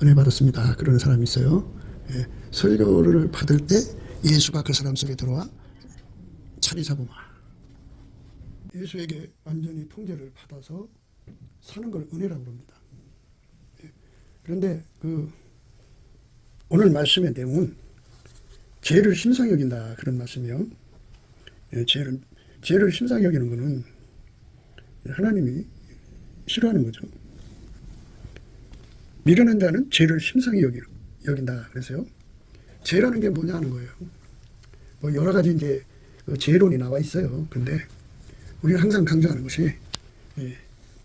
은혜 받았습니다. 그러는 사람이 있어요. 설교를 받을 때 예수가 그 사람 속에 들어와 자리 잡으마. 예수에게 완전히 통제를 받아서 사는 걸 은혜라고 합니다. 그런데 오늘 말씀의 내용은 죄를 심상히 여긴다 그런 말씀이요. 죄를 심상히 여기는 것은 하나님이 싫어하는 거죠. 미련한 자는 죄를 심상히 여긴다 그래서요. 죄라는 게 뭐냐 하는 거예요. 뭐 여러 가지 이제 죄론이 나와 있어요. 근데 우리는 항상 강조하는 것이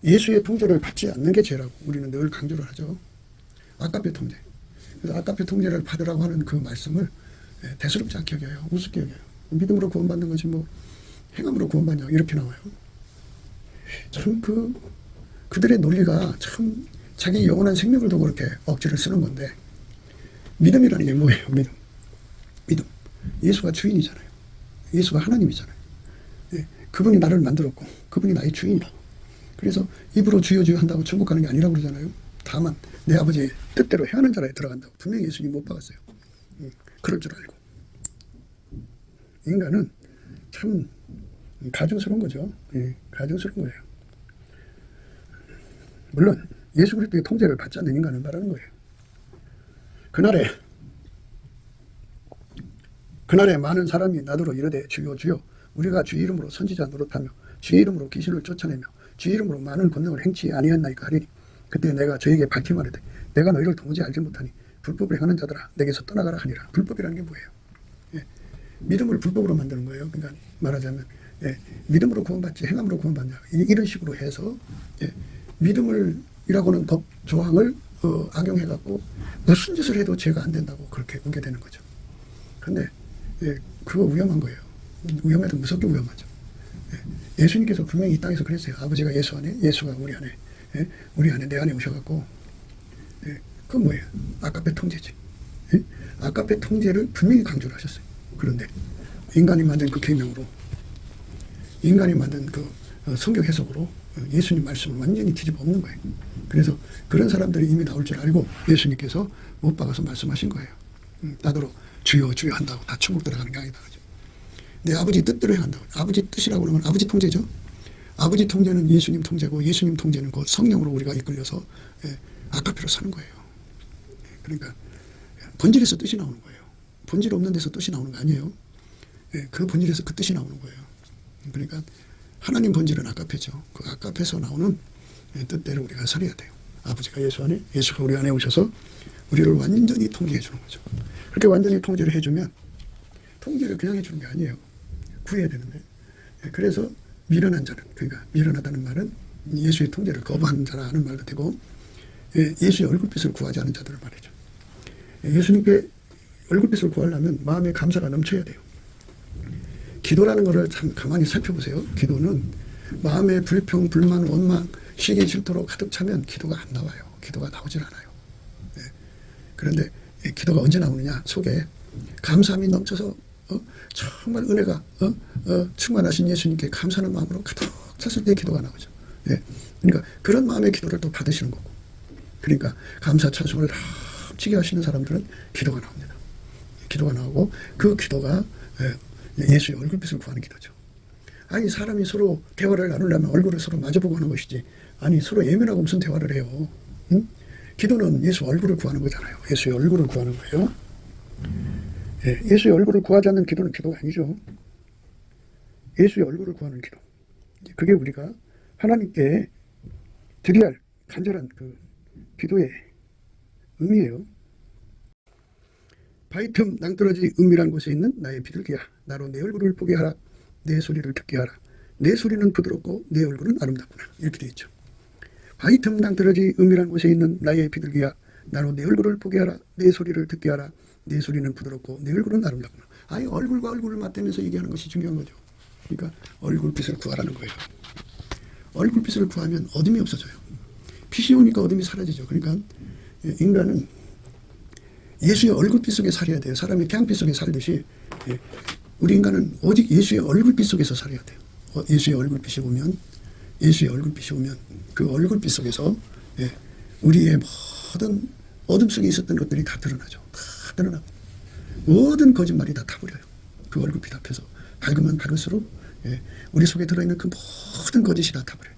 예수의 통제를 받지 않는 게 죄라고 우리는 늘 강조를 하죠. 아카페 통제. 그래서 아카페 통제를 받으라고 하는 그 말씀을 대수롭지 않게 여겨요. 우습게 여겨요. 믿음으로 구원받는 것이 뭐 행함으로 구원받냐 이렇게 나와요. 참 그들의 논리가 참 자기 영원한 생명을 두고 그렇게 억지를 쓰는 건데 믿음이라는 게 뭐예요? 믿음. 예수가 주인이잖아요. 예수가 하나님이잖아요. 그분이 나를 만들었고 그분이 나의 주인이라고. 그래서 입으로 주여 주여 한다고 천국 가는 게 아니라고 그러잖아요. 다만 내 아버지의 뜻대로 행하는 자라에 들어간다고. 분명히 예수님 못 박았어요. 그럴 줄 알고. 인간은 참 가증스러운 거죠. 가증스러운 거예요. 물론 예수 그리스도의 통제를 받지 않는 인간을 말하는 거예요. 그날에 많은 사람이 나더러 이르되 주여 주여 우리가 주의 이름으로 선지자 노릇하며 주의 이름으로 귀신을 쫓아내며 주의 이름으로 많은 권능을 행치 아니했나이까 하리니 그때 내가 저에게 밝히 말하되 내가 너희를 도무지 알지 못하니 불법을 행하는 자들아 내게서 떠나가라 하니라. 불법이라는 게 뭐예요? 믿음을 불법으로 만드는 거예요. 그러니까 말하자면 믿음으로 구원받지 행함으로 구원받냐 이런 식으로 해서 믿음을이라고는 법 조항을 악용해갖고 무슨 짓을 해도 죄가 안 된다고 그렇게 오게 되는 거죠. 그런데 그거 위험한 거예요. 위험해도 무섭게 위험하죠. 예수님께서 분명히 이 땅에서 그랬어요. 아버지가 예수 안에, 예수가 우리 안에, 예? 우리 안에, 내 안에 오셔갖고, 예? 그건 뭐예요? 아까페 통제지. 예? 아까페 통제를 분명히 강조를 하셨어요. 그런데 인간이 만든 그 계명으로, 인간이 만든 그 성경 해석으로 예수님 말씀을 완전히 뒤집어 엎는 거예요. 그래서 그런 사람들이 이미 나올 줄 알고 예수님께서 못 박아서 말씀하신 거예요. 나더러 주여 주여 한다고 다 천국 들어가는 게 아니다. 내 아버지 뜻대로 한다고. 아버지 뜻이라고 그러면 아버지 통제죠. 아버지 통제는 예수님 통제고, 예수님 통제는 그 성령으로 우리가 이끌려서 아까페로 사는 거예요. 그러니까 본질에서 뜻이 나오는 거예요. 본질 없는 데서 뜻이 나오는 거 아니에요. 그 본질에서 그 뜻이 나오는 거예요. 그러니까 하나님 본질은 아까페죠. 그 아까페에서 나오는 뜻대로 우리가 살아야 돼요. 아버지가 예수 안에, 예수가 우리 안에 오셔서 우리를 완전히 통제해 주는 거죠. 그렇게 완전히 통제를 해주면, 통제를 그냥 해주는 게 아니에요. 구해야 되는데. 그래서 미련한 자는, 그러니까 미련하다는 말은 예수의 통제를 거부하는 자라는 말도 되고, 예수의 얼굴빛을 구하지 않은 자들을 말이죠. 예수님께 얼굴빛을 구하려면 마음에 감사가 넘쳐야 돼요. 기도라는 것을 참 가만히 살펴보세요. 기도는 마음에 불평, 불만, 원망, 시기, 질투로 가득 차면 기도가 안 나와요. 기도가 나오질 않아요. 그런데 기도가 언제 나오느냐? 속에 감사함이 넘쳐서 정말 은혜가 충만하신 예수님께 감사하는 마음으로 가득 찼을 때 기도가 나오죠. 그러니까 그런 마음의 기도를 또 받으시는 거고, 그러니까 감사 찬송을 합치게 하시는 사람들은 기도가 나옵니다. 기도가 나오고, 그 기도가 예수의 얼굴빛을 구하는 기도죠. 아니, 사람이 서로 대화를 나누려면 얼굴을 서로 마주보고 하는 것이지, 아니 서로 예민하고 무슨 대화를 해요. 응? 기도는 예수 얼굴을 구하는 거잖아요. 예수의 얼굴을 구하는 거예요. 예수의 얼굴을 구하지 않는 기도는 기도가 아니죠. 예수의 얼굴을 구하는 기도, 그게 우리가 하나님께 드려야 할 간절한 그 기도의 의미예요. 바위 틈 낭떠러지 은밀한 곳에 있는 나의 비둘기야, 나로 내 얼굴을 보게 하라. 내 소리를 듣게 하라. 내 소리는 부드럽고 내 얼굴은 아름답구나. 이렇게 되어 있죠. 바위 틈 낭떠러지 은밀한 곳에 있는 나의 비둘기야, 나로 내 얼굴을 보게 하라. 내 소리를 듣게 하라. 내 소리는 부드럽고 내 얼굴은 아름답구나. 아예 얼굴과 얼굴을 맞대면서 얘기하는 것이 중요한 거죠. 그러니까 얼굴빛을 구하라는 거예요. 얼굴빛을 구하면 어둠이 없어져요. 빛이 오니까 어둠이 사라지죠. 그러니까 인간은 예수의 얼굴빛 속에 살아야 돼요. 사람이 태양빛 속에 살듯이 우리 인간은 오직 예수의 얼굴빛 속에서 살아야 돼요. 예수의 얼굴빛이 오면, 예수의 얼굴빛이 오면 그 얼굴빛 속에서 우리의 모든 어둠 속에 있었던 것들이 다 드러나죠. 다 드러나고 모든 거짓말이 다 타버려요. 그 얼굴빛 앞에서 밝으면 밝을수록 우리 속에 들어있는 그 모든 거짓이 다 타버려요.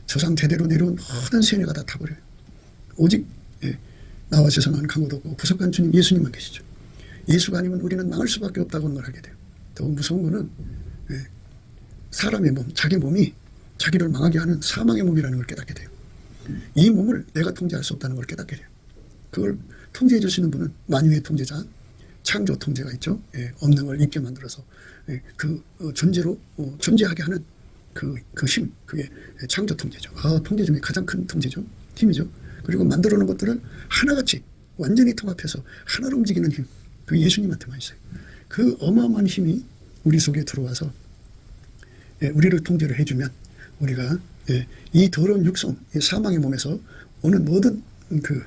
저상 대대로 내려온 모든 세뇌가 다 타버려요. 오직 나와 세상은 강호도 없고 구속한 주님 예수님만 계시죠. 예수가 아니면 우리는 망할 수밖에 없다고 말하게 돼요. 더 무서운 거는 사람의 몸, 자기 몸이 자기를 망하게 하는 사망의 몸이라는 걸 깨닫게 돼요. 이 몸을 내가 통제할 수 없다는 걸 깨닫게 돼요. 그걸 통제해 주시는 분은 만유의 통제자, 창조 통제가 있죠. 없는 걸 있게 만들어서 그 존재로 존재하게 하는 그 힘, 그게 창조 통제죠. 통제 중에 가장 큰 통제죠. 힘이죠. 그리고 만들어 놓은 것들을 하나같이 완전히 통합해서 하나로 움직이는 힘, 그 예수님한테만 있어요. 그 어마어마한 힘이 우리 속에 들어와서 우리를 통제를 해주면 우리가 이 더러운 육성, 이 사망의 몸에서 오는 모든 그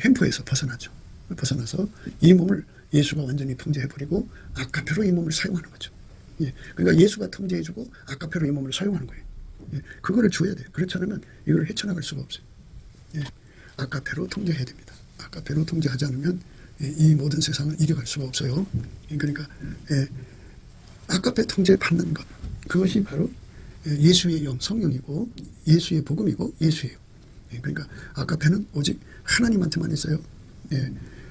횡포에서 벗어나죠. 벗어나서 이 몸을 예수가 완전히 통제해버리고 아까페로 이 몸을 사용하는 거죠. 그러니까 예수가 통제해주고 아까페로 이 몸을 사용하는 거예요. 그거를 줘야 돼요. 그렇지 않으면 이걸 헤쳐나갈 수가 없어요. 아까페로 통제해야 됩니다. 아까페로 통제하지 않으면 이 모든 세상을 이겨갈 수가 없어요. 그러니까 아까페 통제 받는 것, 그것이 바로 예수의 영, 성령이고 예수의 복음이고 예수예요. 그러니까 아까페는 오직 하나님한테만 있어요.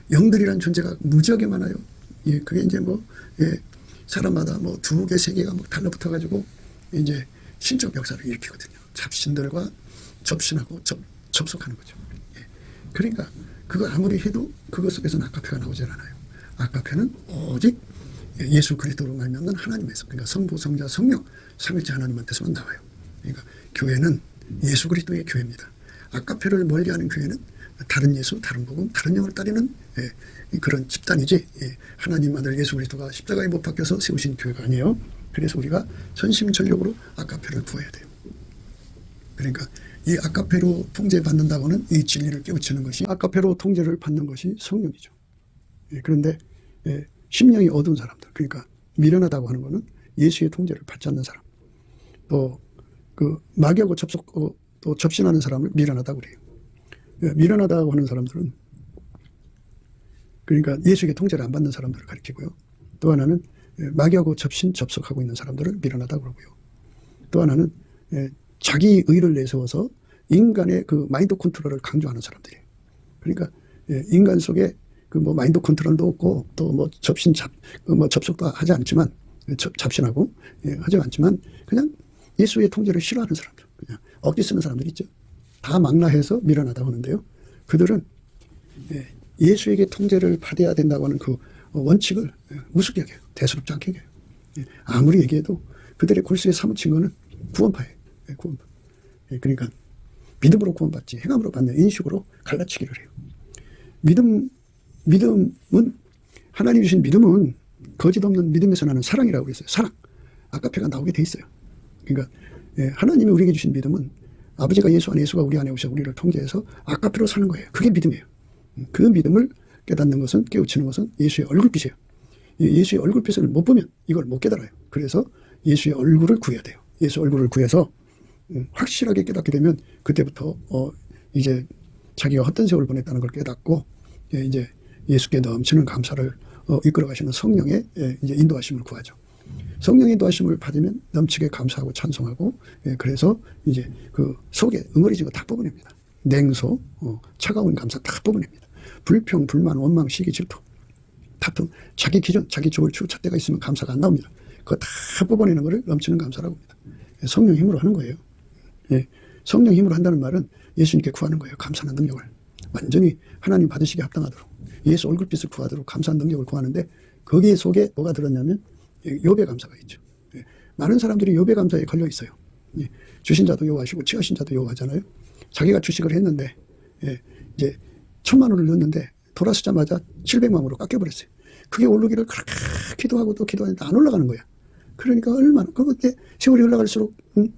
영들이란 존재가 무지하게 많아요. 그게 이제 사람마다 2개, 3개가 달라붙어가지고 이제 신적 역사를 일으키거든요. 잡신들과 접신하고 접속하는 거죠. 그러니까 그거 아무리 해도 그것 속에서는 아까페가 나오질 않아요. 아까페는 오직 예수 그리스도로 말미암는 하나님에서, 그러니까 성부, 성자, 성령, 삼위일체 하나님한테서만 나와요. 그러니까 교회는 예수 그리스도의 교회입니다. 아까페를 멀리하는 교회는 다른 예수, 다른 복음, 다른 영을 따르는 그런 집단이지 하나님 아들 예수 그리스도가 십자가에 못 박혀서 세우신 교회가 아니에요. 그래서 우리가 전심전력으로 아카페를 구해야 돼요. 그러니까 이 아카페로 통제받는다고는 이 진리를 깨우치는 것이, 아카페로 통제를 받는 것이 성령이죠. 그런데 심령이 어두운 사람들, 그러니까 미련하다고 하는 것은 예수의 통제를 받지 않는 사람, 또 그 마귀하고 또 접신하는 사람을 미련하다고 그래요. 미련하다고 하는 사람들은 그러니까 예수에게 통제를 안 받는 사람들을 가리키고요. 또 하나는 마귀하고 접속하고 있는 사람들을 미련하다고 그러고요. 또 하나는 자기 의를 내세워서 인간의 그 마인드 컨트롤을 강조하는 사람들이에요. 그러니까 인간 속에 그 뭐 마인드 컨트롤도 없고 또 뭐 접속도 하지 않지만 잡신하고 하지 않지만 그냥 예수의 통제를 싫어하는 사람들, 그냥 억지 쓰는 사람들 있죠. 다 망라해서 미련하다고 하는데요. 그들은 예수에게 통제를 받아야 된다고 하는 그 원칙을 우습게 여겨요. 대수롭지 않게 여겨요. 아무리 얘기해도 그들의 골수에 사무친 거는 구원파예요. 구원파. 그러니까 믿음으로 구원받지 행함으로 받는 인식으로 갈라치기를 해요. 믿음은 하나님 주신 믿음은 거짓 없는 믿음에서 나는 사랑이라고 그랬어요. 사랑. 아까페가 나오게 돼 있어요. 그러니까 하나님이 우리에게 주신 믿음은 아버지가 예수 안에, 예수가 우리 안에 오셔 우리를 통제해서 아까페로 사는 거예요. 그게 믿음이에요. 그 믿음을 깨닫는 것은, 깨우치는 것은 예수의 얼굴빛이에요. 예수의 얼굴빛을 못 보면 이걸 못 깨달아요. 그래서 예수의 얼굴을 구해야 돼요. 예수 얼굴을 구해서 확실하게 깨닫게 되면 그때부터 이제 자기가 헛된 세월을 보냈다는 걸 깨닫고 이제 예수께 넘치는 감사를 이끌어 가시는 성령의 이제 인도하심을 구하죠. 성령의 인도하심을 받으면 넘치게 감사하고 찬송하고, 그래서 이제 그 속에 응어리진 거 다 뽑아냅니다. 냉소, 차가운 감사 다 뽑아냅니다. 불평, 불만, 원망, 시기, 질투, 다툼, 자기 기준, 자기 좋을 추구잣대가 있으면 감사가 안 나옵니다. 그거 다 뽑아내는 것을 넘치는 감사라고 합니다. 성령 힘으로 하는 거예요. 성령 힘으로 한다는 말은 예수님께 구하는 거예요. 감사하는 능력을. 완전히 하나님 받으시기에 합당하도록, 예수 얼굴빛을 구하도록 감사한 능력을 구하는데, 거기에 속에 뭐가 들었냐면 욥의 감사가 있죠. 많은 사람들이 욥의 감사에 걸려 있어요. 주신 자도 여호와시고 취하신 자도 여호와잖아요. 자기가 주식을 했는데 이제 1,000만 원을 넣었는데 돌아서자마자 700만 원으로 깎여버렸어요. 그게 오르기를 그렇게 기도하고 또 기도하는데 안 올라가는 거야. 그러니까 얼마나, 그때 세월이 올라갈수록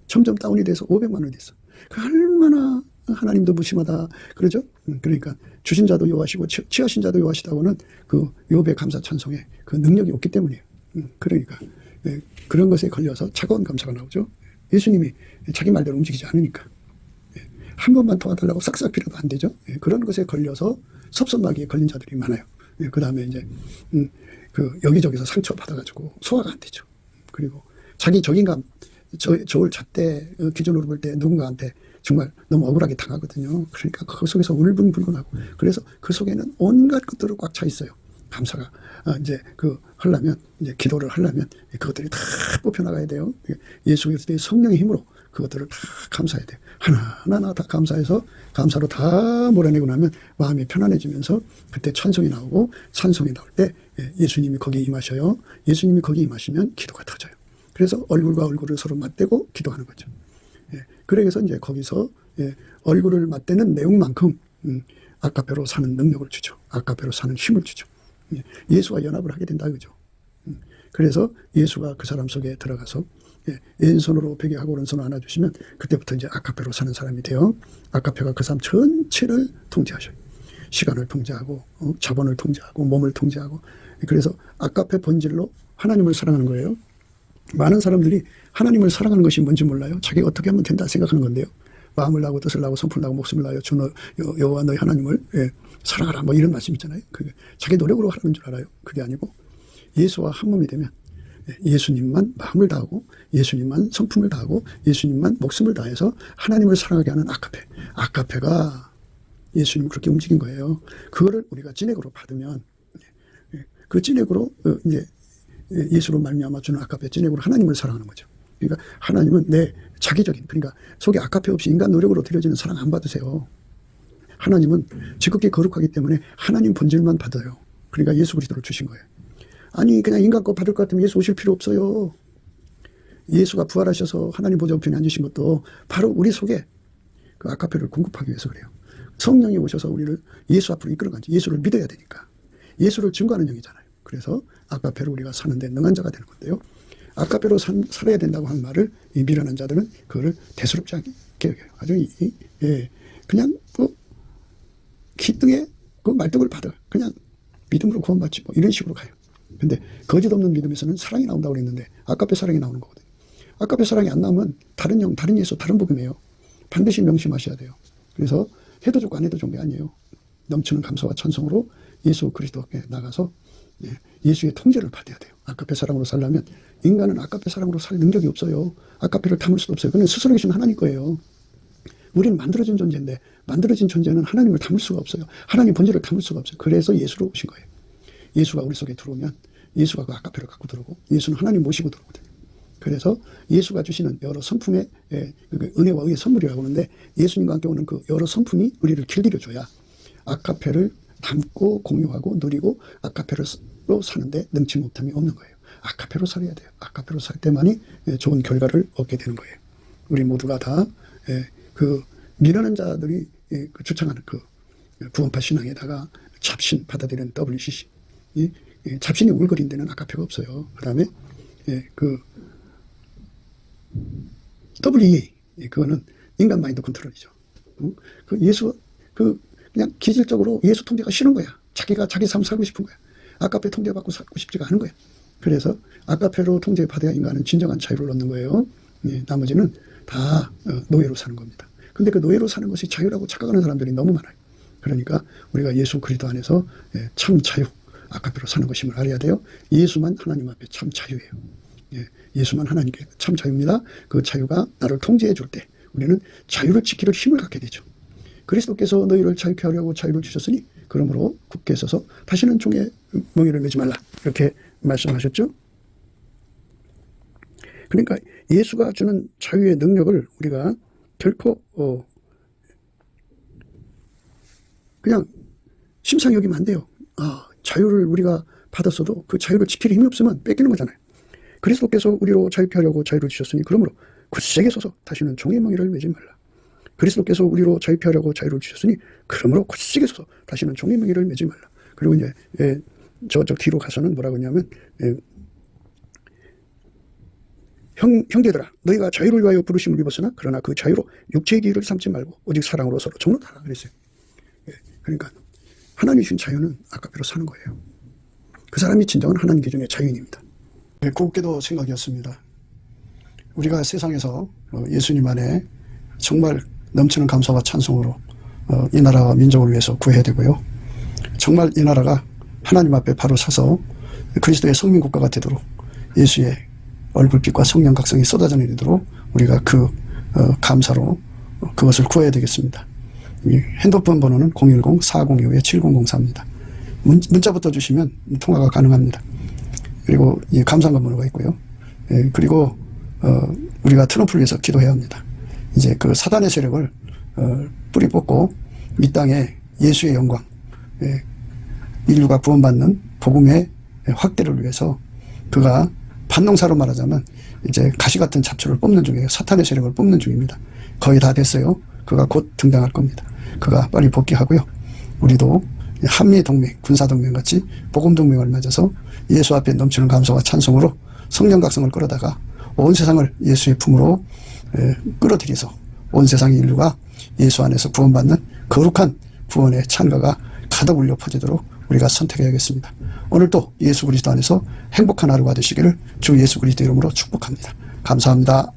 점점 다운이 돼서 500만 원이 됐어. 그 얼마나 하나님도 무심하다 그러죠. 그러니까 주신 자도 여호와시고 취하신 자도 여호와시다고는 그 욥의 감사 찬송에 그 능력이 없기 때문이에요. 그러니까 그런 것에 걸려서 차가운 감사가 나오죠. 예수님이 자기 말대로 움직이지 않으니까. 한 번만 도와달라고 싹싹 빌어도 안 되죠. 그런 것에 걸려서 섭섭마귀에 걸린 자들이 많아요. 그 다음에 이제 그 여기저기서 상처 받아가지고 소화가 안 되죠. 그리고 자기 적인감, 저울 잣대 기준으로 볼 때 누군가한테 정말 너무 억울하게 당하거든요. 그러니까 그 속에서 울분불분하고, 그래서 그 속에는 온갖 것들을 꽉 차 있어요. 감사가 이제 하려면, 이제 기도를 하려면 그것들이 다 뽑혀나가야 돼요. 예수 그리스도의 성령의 힘으로 그것들을 다 감사해야 돼요. 하나하나 다 감사해서 감사로 다 몰아내고 나면 마음이 편안해지면서 그때 찬송이 나오고, 찬송이 나올 때 예수님이 거기에 임하셔요. 예수님이 거기에 임하시면 기도가 터져요. 그래서 얼굴과 얼굴을 서로 맞대고 기도하는 거죠. 그래서 이제 거기서 얼굴을 맞대는 내용만큼 아카페로 사는 능력을 주죠. 아카페로 사는 힘을 주죠. 예수와 연합을 하게 된다 그죠. 그래서 예수가 그 사람 속에 들어가서 왼손으로 베개하고 오른손을 안아주시면 그때부터 이제 아카페로 사는 사람이 돼요. 아카페가 그 사람 전체를 통제하셔요. 시간을 통제하고 자본을 통제하고 몸을 통제하고. 그래서 아카페 본질로 하나님을 사랑하는 거예요. 많은 사람들이 하나님을 사랑하는 것이 뭔지 몰라요. 자기가 어떻게 하면 된다 생각하는 건데요. 마음을 다하고 뜻을 다하고 손풀을 다하고 목숨을 다하여 주 여호와 너희 하나님을 사랑하라, 뭐 이런 말씀 있잖아요. 그게 자기 노력으로 하는 줄 알아요. 그게 아니고 예수와 한 몸이 되면 예수님만 마음을 다하고 예수님만 성품을 다하고 예수님만 목숨을 다해서 하나님을 사랑하게 하는 아카페. 아카페가 예수님 그렇게 움직인 거예요. 그거를 우리가 찐액으로 받으면 그 찐액으로 이제 예수로 말미암아 주는 아카페 찐액으로 하나님을 사랑하는 거죠. 그러니까 하나님은 내 자기적인, 그러니까 속에 아카페 없이 인간 노력으로 드려지는 사랑 안 받으세요. 하나님은 지극히 거룩하기 때문에 하나님 본질만 받아요. 그러니까 예수 그리스도를 주신 거예요. 아니 그냥 인간 거 받을 것 같으면 예수 오실 필요 없어요. 예수가 부활하셔서 하나님 보좌 우편에 앉으신 것도 바로 우리 속에 그 아카페를 공급하기 위해서 그래요. 성령이 오셔서 우리를 예수 앞으로 이끌어가지. 예수를 믿어야 되니까. 예수를 증거하는 영이잖아요. 그래서 아카페로 우리가 사는데 능한 자가 되는 건데요. 아까페로 살아야 된다고 한 말을 이 미련한 자들은 그거를 대수롭지 않게 여겨요. 아주 그냥 기등에 그 말뚝을 받아 그냥 믿음으로 구원받지 뭐 이런 식으로 가요. 근데 거짓 없는 믿음에서는 사랑이 나온다고 그랬는데 아까페 사랑이 나오는 거거든요. 아까페 사랑이 안 나오면 다른 영, 다른 예수, 다른 복음이에요. 반드시 명심하셔야 돼요. 그래서 해도 좋고 안 해도 좋은 게 아니에요. 넘치는 감사와 찬송으로 예수 그리스도께 나가서 예수의 통제를 받아야 돼요. 아까페 사랑으로 살려면 인간은 아까페 사랑으로 살 능력이 없어요. 아까페를 담을 수도 없어요. 그건 스스로 계신 하나님 거예요. 우리는 만들어진 존재인데 만들어진 존재는 하나님을 담을 수가 없어요. 하나님 본질을 담을 수가 없어요. 그래서 예수로 오신 거예요. 예수가 우리 속에 들어오면 예수가 그 아까페를 갖고 들어오고 예수는 하나님 모시고 들어오거든요. 그래서 예수가 주시는 여러 성품의 은혜와 의의 선물이라고 하는데 예수님과 함께 오는 그 여러 성품이 우리를 길들여줘야 아까페를 담고 공유하고 누리고 아까페로 사는데 능치 못함이 없는 거예요. 아까페로 살아야 돼요. 아까페로 살 때만이 좋은 결과를 얻게 되는 거예요. 우리 모두가 다 그 미련한 자들이 주창하는 그 구원파 신앙에다가 잡신 받아들이는 WCC 잡신이 울거린 데는 아까페가 없어요. 그 다음에 그 WEA 그거는 인간 마인드 컨트롤이죠. 그 예수 그냥 기질적으로 예수 통제가 싫은 거야. 자기가 자기 삶 살고 싶은 거야. 아까페 통제받고 살고 싶지가 않은 거야. 그래서 아까페로 통제받아야 인간은 진정한 자유를 얻는 거예요. 나머지는 다 노예로 사는 겁니다. 근데 그 노예로 사는 것이 자유라고 착각하는 사람들이 너무 많아요. 그러니까 우리가 예수 그리스도 안에서 참 자유, 아까페로 사는 것임을 알아야 돼요. 예수만 하나님 앞에 참 자유예요. 예수만 하나님께 참 자유입니다. 그 자유가 나를 통제해 줄 때 우리는 자유를 지키는 힘을 갖게 되죠. 그리스도께서 너희를 자유케 하려고 자유를 주셨으니 그러므로 굳게 서서 다시는 종의 멍에를 매지 말라 이렇게 말씀하셨죠. 그러니까 예수가 주는 자유의 능력을 우리가 결코 그냥 심상히 여기면 안 돼요. 자유를 우리가 받았어도 그 자유를 지킬 힘이 없으면 뺏기는 거잖아요. 그리스도께서 우리로 자유케 하려고 자유를 주셨으니 그러므로 굳세게 서서 다시는 종의 멍에를 매지 말라. 그리스도께서 우리로 자유케 하려고 자유를 주셨으니 그러므로 굳세게 서서 다시는 종의 멍에를 매지 말라. 그리고 이제 저쪽 뒤로 가서는 뭐라고 하냐면 형제들아 너희가 자유를 위하여 부르심을 입었으나 그러나 그 자유로 육체의 기회를 삼지 말고 오직 사랑으로 서로 종로하라 그랬어요. 그러니까 하나님이 주신 자유는 아까페로 사는 거예요. 그 사람이 진정한 하나님 기준의 자유인입니다. 곱게도 생각이었습니다. 우리가 세상에서 예수님 안에 정말 넘치는 감사와 찬송으로 이 나라와 민족을 위해서 구해야 되고요. 정말 이 나라가 하나님 앞에 바로 서서 그리스도의 성민국가가 되도록 예수의 얼굴빛과 성령 각성이 쏟아져 내리도록 우리가 그 감사로 그것을 구해야 되겠습니다. 핸드폰 번호는 010-4025-7004입니다. 문자부터 주시면 통화가 가능합니다. 그리고 이 감사한 번호가 있고요. 그리고 우리가 트럼프를 위해서 기도해야 합니다. 이제 그 사단의 세력을 뿌리 뽑고 이 땅에 예수의 영광, 인류가 구원받는 복음의 확대를 위해서 그가 반농사로 말하자면 이제 가시 같은 잡초를 뽑는 중이에요. 사탄의 세력을 뽑는 중입니다. 거의 다 됐어요. 그가 곧 등장할 겁니다. 그가 빨리 복귀하고요. 우리도 한미동맹, 군사동맹 같이 복음동맹을 맺어서 예수 앞에 넘치는 감사와 찬송으로 성령 각성을 끌어다가 온 세상을 예수의 품으로 끌어들여서 온 세상의 인류가 예수 안에서 구원받는 거룩한 구원의 찬가가 가득 울려 퍼지도록 우리가 선택해야겠습니다. 오늘도 예수 그리스도 안에서 행복한 하루가 되시기를 주 예수 그리스도 이름으로 축복합니다. 감사합니다.